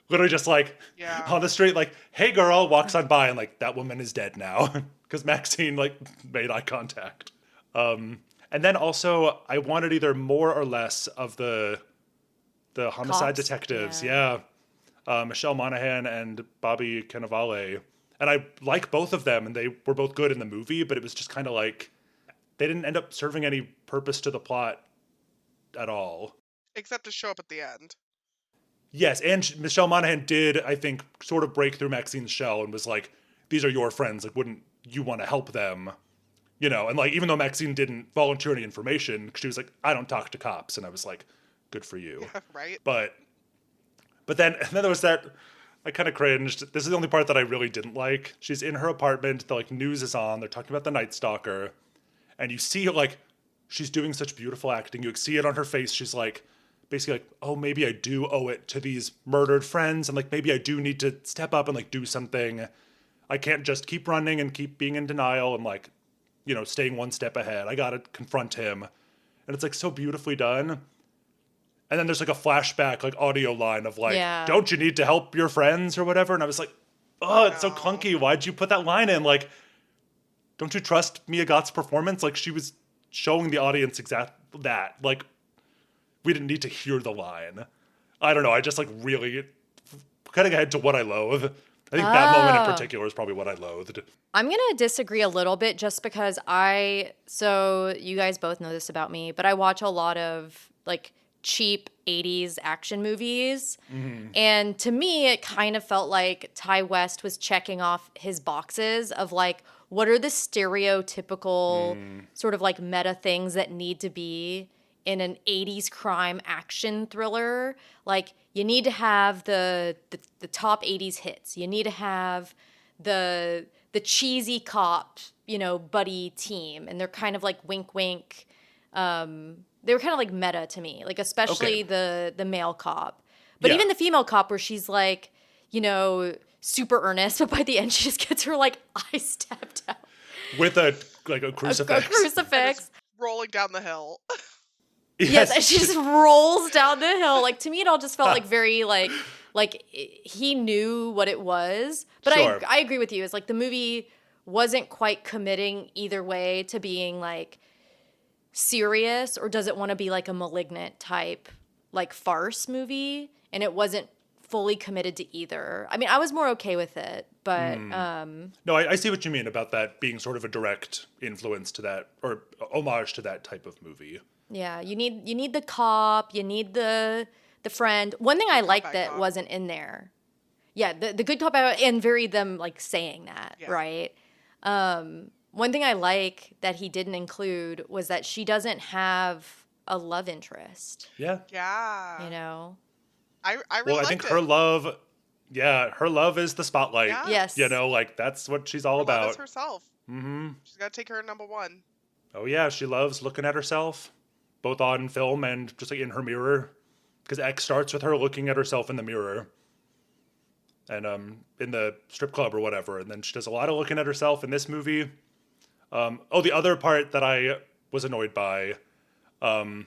Literally just like on the street, like, hey girl, walks on by and like, that woman is dead now. Because Maxxine like made eye contact. And then also I wanted either more or less of the homicide Cops? detectives. Yeah. Michelle Monaghan and Bobby Cannavale. And I like both of them, and they were both good in the movie, but it was just kind of like, they didn't end up serving any purpose to the plot at all. Except to show up at the end. Yes, and Michelle Monaghan did, I think, sort of break through Maxine's shell and was like, these are your friends, like, wouldn't you want to help them? And like, even though Maxxine didn't volunteer any information, she was like, I don't talk to cops. And I was like, good for you. Yeah, right? But then there was that, I kind of cringed. This is the only part that I really didn't like. She's in her apartment, the like news is on, they're talking about the Nightstalker, and you see like, she's doing such beautiful acting. You see it on her face. She's like, basically like, oh, maybe I do owe it to these murdered friends, and like, maybe I do need to step up and like do something. I can't just keep running and keep being in denial and like, staying one step ahead. I gotta confront him. And it's like so beautifully done. And then there's like a flashback, like audio line of like, don't you need to help your friends or whatever? And I was like, oh, it's so clunky. Why'd you put that line in? Like, don't you trust Mia Goth's performance? Like, she was showing the audience exactly that. Like, we didn't need to hear the line. I don't know. I just like really cutting ahead to what I loathe. I think that moment in particular is probably what I loathed. I'm going to disagree a little bit just because so you guys both know this about me, but I watch a lot of like cheap 80s action movies. Mm-hmm. And to me, it kind of felt like Ty West was checking off his boxes of like, what are the stereotypical sort of like meta things that need to be in an 80s crime action thriller? Like, you need to have the top 80s hits. You need to have the cheesy cop, buddy team. And they're kind of like wink, wink. They were kind of like meta to me, like especially the male cop. But even the female cop where she's like, super earnest, but by the end she just gets her like eye stabbed out. With a crucifix. A crucifix. Rolling down the hill. Yes, and she just rolls down the hill. Like, to me, it all just felt like very like he knew what it was. But Sure. I agree with you. It's like the movie wasn't quite committing either way to being like serious, or does it want to be like a Malignant type like farce movie, and it wasn't fully committed to either. I mean, I was more okay with it, but No, I see what you mean about that being sort of a direct influence to that, or homage to that type of movie. yeah, you need the cop, you need the friend. One thing I liked that cop. wasn't in there. Yeah, the good cop, and very them like saying that, Yeah. right? One thing I like that he didn't include was that she doesn't have a love interest, Yeah. Yeah. I really Well, I liked think it. her love is the spotlight. Yeah. Yes. Like that's what she's all Her love about. is herself. Mm-hmm. She's got to take her number one. Oh yeah, she loves looking at herself, both on film and just like in her mirror. Because X starts with her looking at herself in the mirror, and in the strip club or whatever, and then she does a lot of looking at herself in this movie. The other part that I was annoyed by, because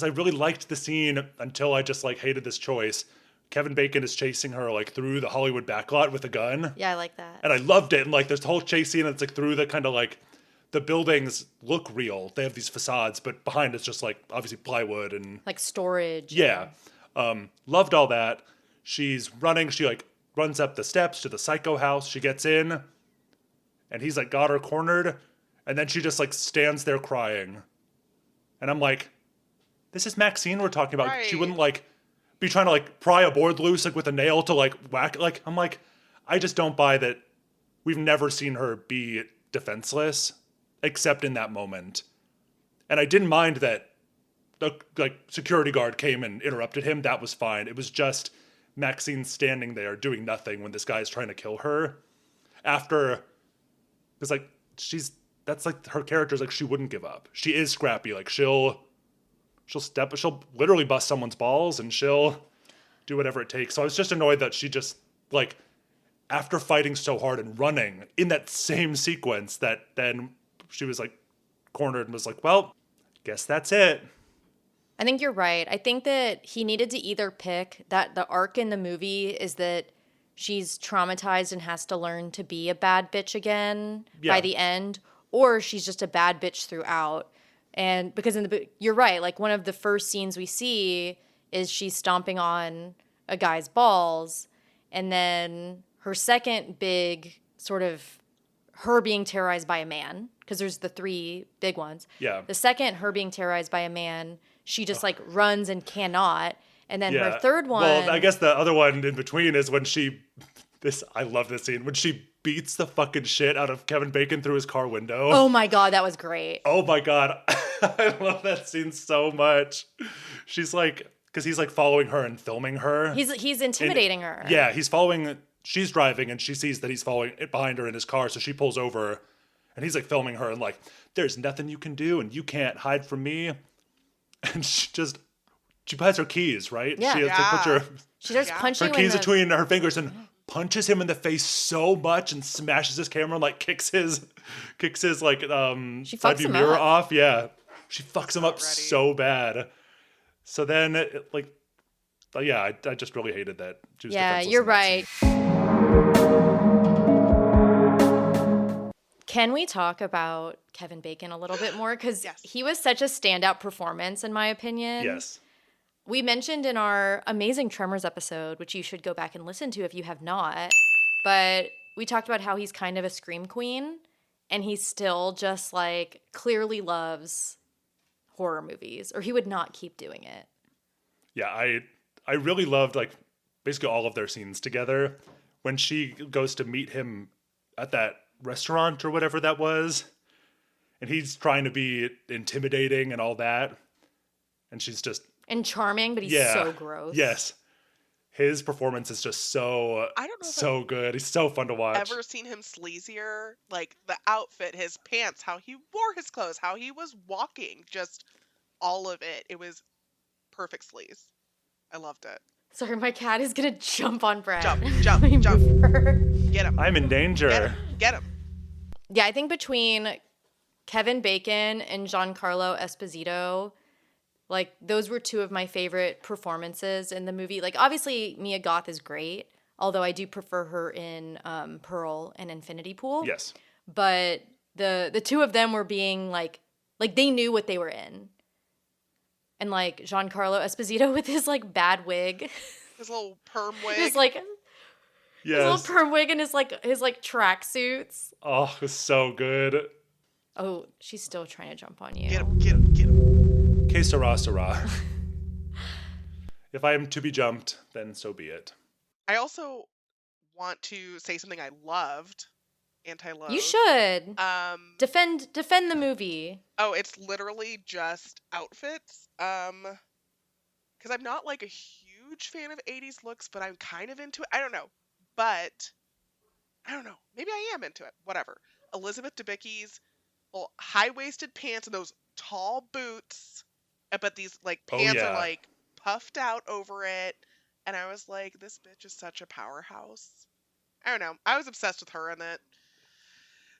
I really liked the scene until I just like hated this choice. Kevin Bacon is chasing her like through the Hollywood backlot with a gun. Yeah, I like that. And I loved it. And like this whole chase scene, it's like through the kind of like the buildings look real. They have these facades, but behind it's just like obviously plywood and Like storage. yeah. Loved all that. She's running. She like runs up the steps to the psycho house. She gets in, and he's like got her cornered, and then she just like stands there crying. And I'm like, this is Maxxxine we're talking about. Right. She wouldn't like be trying to like pry a board loose like with a nail to like whack. Like I'm like, I just don't buy that. We've never seen her be defenseless except in that moment. And I didn't mind that the like security guard came and interrupted him. That was fine. It was just Maxxine standing there doing nothing when this guy is trying to kill her. After, because like that's like her character's like she wouldn't give up. She is scrappy. Like she'll literally bust someone's balls and she'll do whatever it takes. So I was just annoyed that she just like after fighting so hard and running in that same sequence that then she was like cornered and was like, well, guess that's it. I think you're right. I think that he needed to either pick that the arc in the movie is that she's traumatized and has to learn to be a bad bitch again by the end, or she's just a bad bitch throughout. And because you're right, like one of the first scenes we see is she's stomping on a guy's balls, and then her second big sort of her being terrorized by a man, because there's the three big ones. Yeah. The second, her being terrorized by a man, she just like runs and cannot. And then her third one. Well, I guess the other one in between is when I love this scene, when she beats the fucking shit out of Kevin Bacon through his car window. Oh my God, that was great. Oh my God. I love that scene so much. She's like, because he's like following her and filming her. He's intimidating her. Yeah, she's driving and she sees that he's following behind her in his car. So she pulls over and he's like filming her and like, there's nothing you can do and you can't hide from me. And she has her keys, right? Yeah. She has to put She starts punching her him keys in between her fingers and punches him in the face so much and smashes his camera and like kicks his like side view him mirror up. off. Yeah. She fucks him up ready. so bad. So then I just really hated that. She was Yeah, defenseless you're in that right. scene. Can we talk about Kevin Bacon a little bit more? Because Yes. he was such a standout performance, in my opinion. Yes. We mentioned in our Amazing Tremors episode, which you should go back and listen to if you have not, but we talked about how he's kind of a scream queen and he still just like clearly loves horror movies, or he would not keep doing it. Yeah, I really loved like basically all of their scenes together. When she goes to meet him at that restaurant or whatever that was, and he's trying to be intimidating and all that, and she's just and charming, but he's so gross. Yes. His performance is just so good. He's so fun to watch. Ever seen him sleazier? Like the outfit, his pants, how he wore his clothes, how he was walking, just all of it. It was perfect sleaze. I loved it. Sorry, my cat is gonna jump on Brett. Jump. Get him. I'm in danger. Get him. Yeah, I think between Kevin Bacon and Giancarlo Esposito, like those were two of my favorite performances in the movie. Like obviously Mia Goth is great, although I do prefer her in Pearl and Infinity Pool. Yes. But the two of them were being like they knew what they were in. And like Giancarlo Esposito with his like bad wig. His little perm wig. His little perm wig and his track suits. Oh, it was so good. Oh, she's still trying to jump on you. Get him. Que sera, sera. If I am to be jumped, then so be it. I also want to say something I loved. Anti-love. You should. Defend the movie. Oh, it's literally just outfits. Because I'm not like a huge fan of 80s looks, but I'm kind of into it. I don't know. But I don't know. Maybe I am into it. Whatever. Elizabeth Debicki's little high-waisted pants and those tall boots. But these like pants are like puffed out over it. And I was like, this bitch is such a powerhouse. I don't know. I was obsessed with her in it.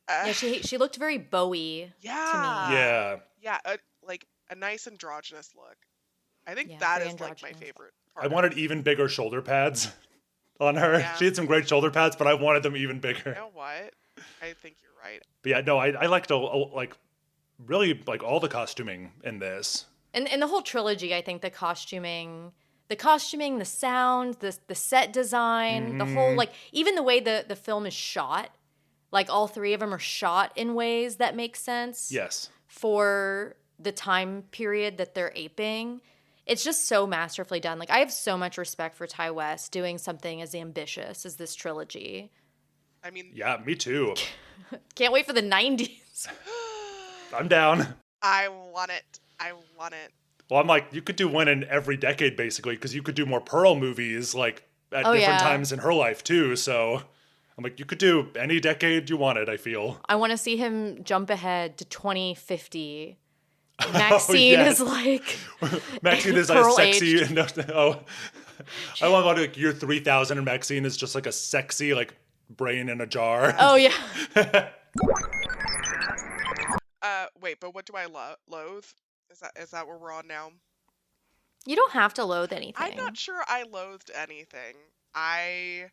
Yeah, she looked very Bowie to me. Yeah. Yeah, like a nice androgynous look. I think that is like my favorite part. I wanted even bigger shoulder pads on her. Yeah. She had some great shoulder pads, but I wanted them even bigger. You know what? I think you're right. But yeah, no, I liked like really like all the costuming in this. And the whole trilogy, I think the costuming, the sound, the set design, the whole like even the way the film is shot, like all three of them are shot in ways that make sense. Yes. For the time period that they're aping. It's just so masterfully done. Like I have so much respect for Ty West doing something as ambitious as this trilogy. I mean, yeah, me too. Can't wait for the 90s. I'm down. I want it. Well, I'm like, you could do one in every decade, basically, because you could do more Pearl movies, like, at different times in her life, too. So, I'm like, you could do any decade you wanted, I feel. I want to see him jump ahead to 2050. Maxxine is like... Maxxine is like sexy. I want to go to like, year 3000, and Maxxine is just like a sexy, like, brain in a jar. Oh, yeah. Wait, but what do I loathe? Is that where we're on now? You don't have to loathe anything. I'm not sure I loathed anything. I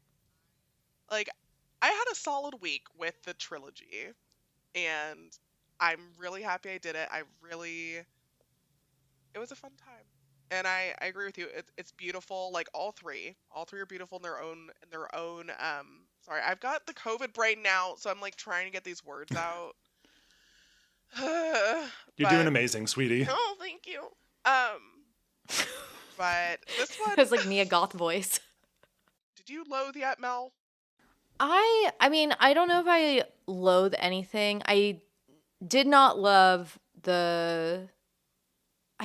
had a solid week with the trilogy, and I'm really happy I did it. It was a fun time. And I agree with you. It's beautiful. Like all three are beautiful in their own. Sorry, I've got the COVID brain now, so I'm like trying to get these words out. You're doing amazing, sweetie. Oh, thank you. But this one, It was like Mia Goth voice. Did you loathe yet, Mel? I mean, I don't know if I loathe anything. I did not love I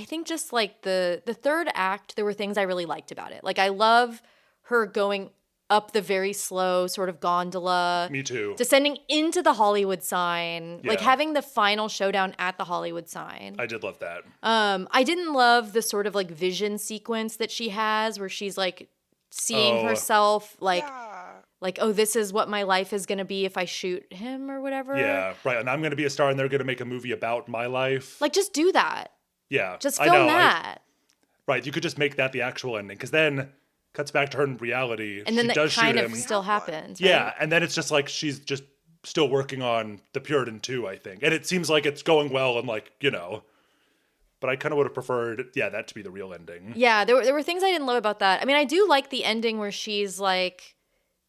think just like the third act, there were things I really liked about it. Like I love her going up the very slow sort of gondola. Me too. Descending into the Hollywood sign. Yeah. Like having the final showdown at the Hollywood sign. I did love that. I didn't love the sort of like vision sequence that she has where she's like seeing herself like oh, this is what my life is going to be if I shoot him or whatever. Yeah, right. And I'm going to be a star and they're going to make a movie about my life. Like just do that. Yeah. Just film that. Right. You could just make that the actual ending because then cuts back to her in reality. And then she that does kind shoot of him. still happens. Yeah. Right? And then it's just like she's just still working on The Puritan 2, I think. And it seems like it's going well and like, but But I kind of would have preferred, that to be the real ending. Yeah, there were things I didn't love about that. I mean, I do like the ending where she's like,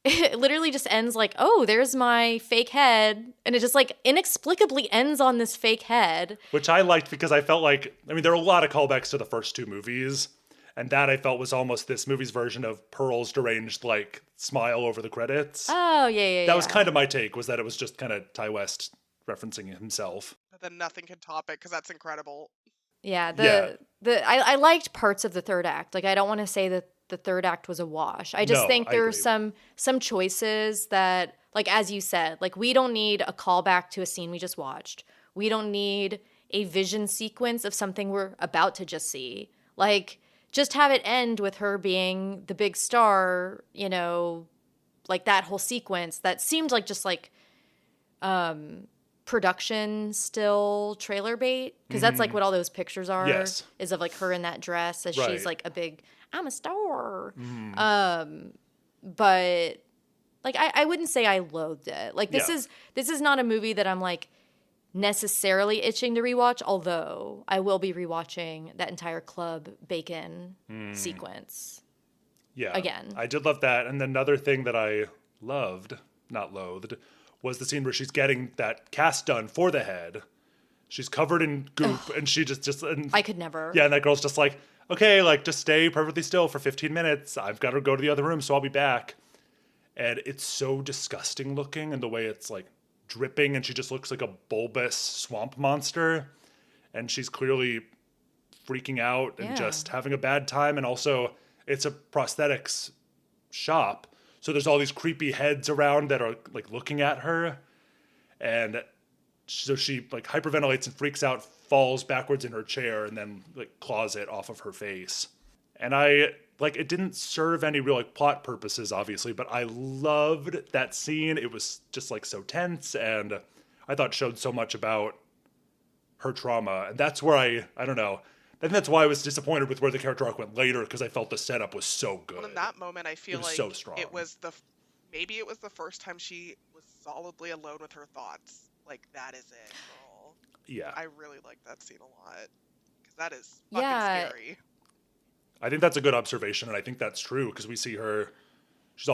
it literally just ends like, oh, there's my fake head. And it just like inexplicably ends on this fake head. Which I liked because I felt like, I mean, there are a lot of callbacks to the first two movies. And that I felt was almost this movie's version of Pearl's deranged, like, smile over the credits. Oh, yeah. That was kind of my take, was that it was just kind of Ty West referencing himself. But then nothing can top it because that's incredible. Yeah, I liked parts of the third act. Like, I don't want to say that the third act was a wash. I just think there are some choices that, like, as you said, like, we don't need a callback to a scene we just watched. We don't need a vision sequence of something we're about to just see. Like, just have it end with her being the big star, you know, like that whole sequence that seemed like just like production still trailer bait. Because that's like what all those pictures are. Yes. Is of like her in that dress as she's like a big, I'm a star. But like I wouldn't say I loathed it. Like this is not a movie that I'm like necessarily itching to rewatch, although I will be rewatching that entire Club Bacon sequence. Yeah. Again. I did love that. And another thing that I loved, not loathed, was the scene where she's getting that cast done for the head. She's covered in goop and she just and, I could never. Yeah, and that girl's just like, okay, like just stay perfectly still for 15 minutes. I've got to go to the other room, so I'll be back. And it's so disgusting looking, and the way it's like dripping, and she just looks like a bulbous swamp monster, and she's clearly freaking out and just having a bad time. And also it's a prosthetics shop, so there's all these creepy heads around that are like looking at her, and so she like hyperventilates and freaks out, falls backwards in her chair, and then like claws it off of her face. And I like, it didn't serve any real like plot purposes, obviously, but I loved that scene. It was just like so tense, and I thought showed so much about her trauma. And that's where I don't know. I think that's why I was disappointed with where the character arc went later, because I felt the setup was so good. Well, in that moment, I feel like so strong. maybe it was the first time she was solidly alone with her thoughts. Like, that is it, girl. Yeah. I really like that scene a lot, because that is fucking scary. I think that's a good observation, and I think that's true, because we see her, she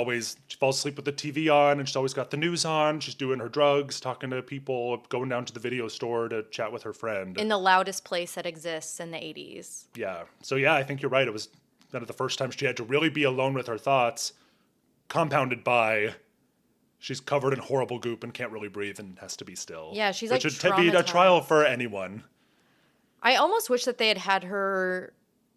falls asleep with the TV on, and she's always got the news on, she's doing her drugs, talking to people, going down to the video store to chat with her friend. In the loudest place that exists in the 80s. Yeah. So yeah, I think you're right. It was kind of the first time she had to really be alone with her thoughts, compounded by she's covered in horrible goop and can't really breathe and has to be still. Yeah, she's like traumatized. Which would be a trial for anyone. I almost wish that they had her,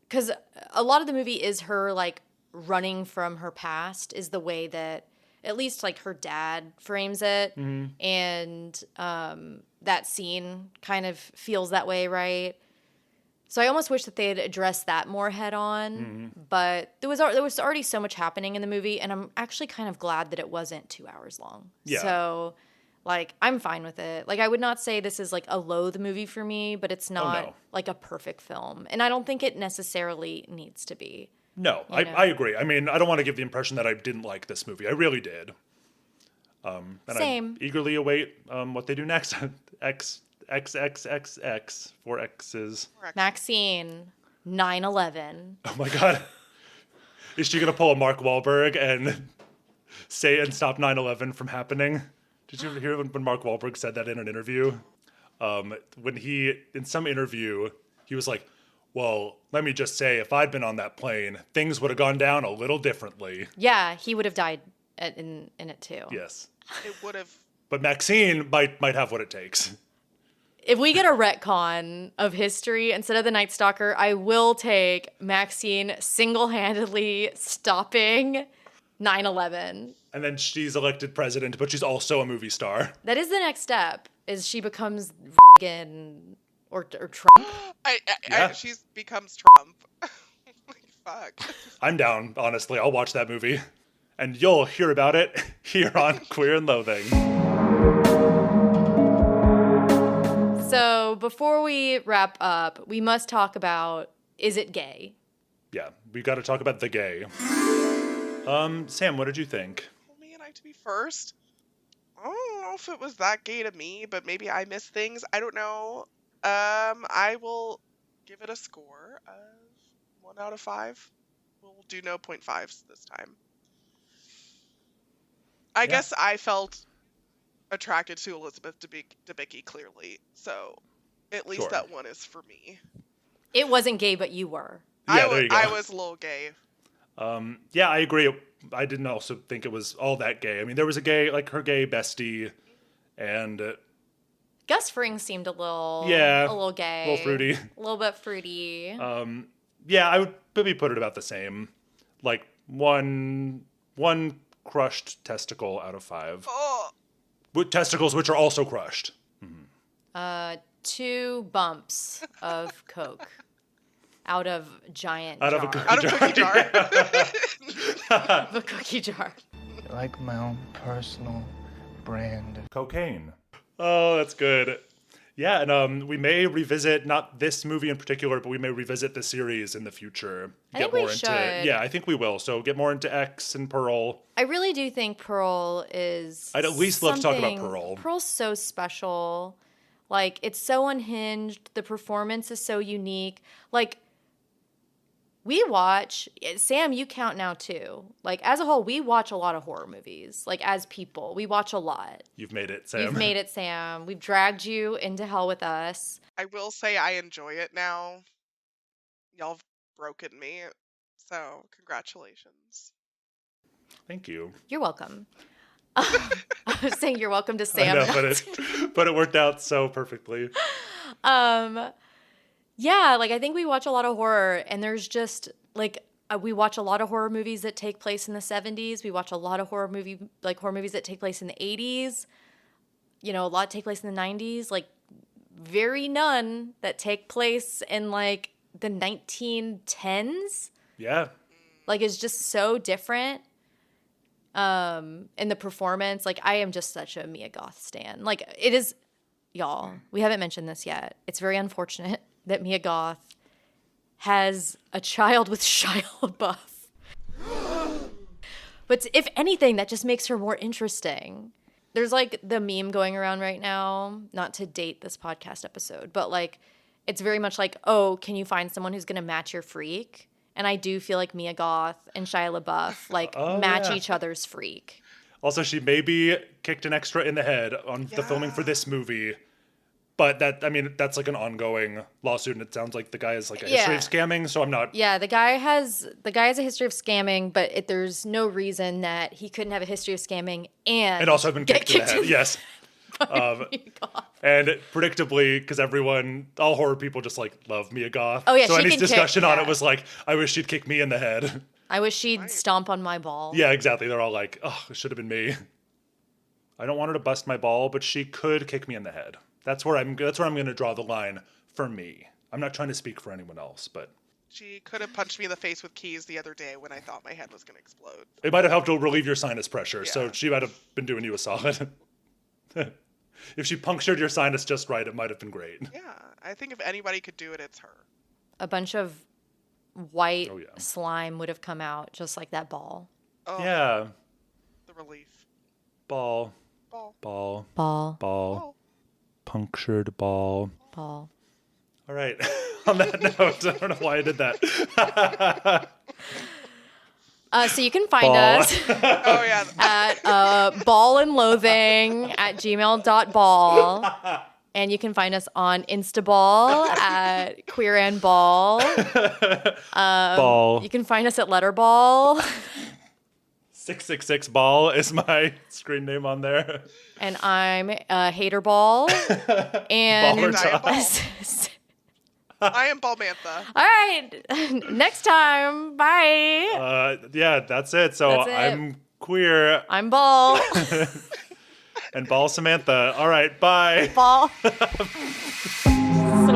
because a lot of the movie is her like running from her past, is the way that at least like her dad frames it. Mm-hmm. And that scene kind of feels that way, right? So I almost wish that they had addressed that more head on. Mm-hmm. But there was already so much happening in the movie, and I'm actually kind of glad that it wasn't 2 hours long. Yeah. So like, I'm fine with it. Like, I would not say this is like a loathe movie for me, but it's not like a perfect film. And I don't think it necessarily needs to be. No, I agree. I mean, I don't want to give the impression that I didn't like this movie. I really did. And Same. I eagerly await what they do next. XXXXX, 4 X's. Maxxxine, 9/11. Oh my God. Is she going to pull a Mark Wahlberg and say and stop 9/11 from happening? Did you hear when Mark Wahlberg said that in an interview? When in some interview, he was like, well, let me just say, if I'd been on that plane, things would have gone down a little differently. Yeah, he would have died in it too. Yes. It would have. But Maxxxine might have what it takes. If we get a retcon of history instead of the Nightstalker, I will take Maxxxine single-handedly stopping 9/11. And then she's elected president, but she's also a movie star. That is the next step, is she becomes or Trump. She becomes Trump. Fuck. I'm down, honestly. I'll watch that movie. And you'll hear about it here on Queer and Loathing. So before we wrap up, we must talk about, is it gay? Yeah, we got to talk about the gay. Sam, what did you think? Me and I to be first. I don't know if it was that gay to me, but maybe I missed things. I don't know. I will give it a score of 1 out of 5. We'll do no 0.5s this time. I guess I felt attracted to Elizabeth Debicki clearly, so at least that one is for me. It wasn't gay, but you were. Yeah, there you go. I was a little gay. Yeah, I agree. I didn't also think it was all that gay. I mean, there was a gay, like her gay bestie, and Gus Fring seemed a little gay, a little fruity, a little bit fruity. Yeah, I would maybe put it about the same, like one crushed testicle out of 5. Oh. With testicles which are also crushed. 2 bumps of Coke out of jar. Out of a cookie jar. Out of a cookie jar. Like my own personal brand of Cocaine. Oh, that's good. Yeah, and we may revisit, not this movie in particular, but we may revisit the series in the future. I think we should. Yeah, I think we will. So get more into X and Pearl. I really do think Pearl is I'd at least love to talk about Pearl. Pearl's so special. Like, it's so unhinged. The performance is so unique. Like, we watch, Sam, you count now too. Like, as a whole, we watch a lot of horror movies. Like, as people, we watch a lot. You've made it, Sam. You've made it, Sam. We've dragged you into hell with us. I will say I enjoy it now. Y'all have broken me, so congratulations. Thank you. You're welcome. I was saying you're welcome to Sam. I know, but it worked out so perfectly. Yeah, like I think we watch a lot of horror, and there's just like we watch a lot of horror movies that take place in the 70s. We watch a lot of horror movies that take place in the 80s. You know, a lot take place in the 90s. Like none that take place in like the 1910s. Yeah. Like it's just so different. In the performance, like I am just such a Mia Goth stan. Like it is, y'all. We haven't mentioned this yet. It's very unfortunate that Mia Goth has a child with Shia LaBeouf. But if anything, that just makes her more interesting. There's like the meme going around right now, not to date this podcast episode, but like it's very much like, oh, can you find someone who's going to match your freak? And I do feel like Mia Goth and Shia LaBeouf like match each other's freak. Also, she maybe kicked an extra in the head on the filming for this movie. But that's like an ongoing lawsuit, and it sounds like the guy has like a history of scamming, so I'm not... Yeah, the guy has a history of scamming, but there's no reason that he couldn't have a history of scamming and also have been kicked in the head, yes. And predictably, because all horror people just like love Mia Goth. Oh yeah, so any discussion on it was like, I wish she'd kick me in the head. I wish she'd stomp on my ball. Yeah, exactly. They're all like, oh, it should have been me. I don't want her to bust my ball, but she could kick me in the head. That's where I'm going to draw the line for me. I'm not trying to speak for anyone else, but... She could have punched me in the face with keys the other day when I thought my head was going to explode. It might have helped to relieve your sinus pressure, so she might have been doing you a solid. If she punctured your sinus just right, it might have been great. Yeah, I think if anybody could do it, it's her. A bunch of white slime would have come out just like that ball. Oh, yeah. The relief. Ball. Punctured ball. All right. On that note, I don't know why I did that. So you can find us at ballandloathing@gmail.ball. And you can find us on Instaball at queerandball. Ball. You can find us at Letterball. 666 Ball is my screen name on there. And I'm Haterball. And I am Ballmantha. All right. Next time. Bye. Yeah, that's it. So I'm queer. I'm Ball. And Ball Samantha. All right. Bye. Ball. So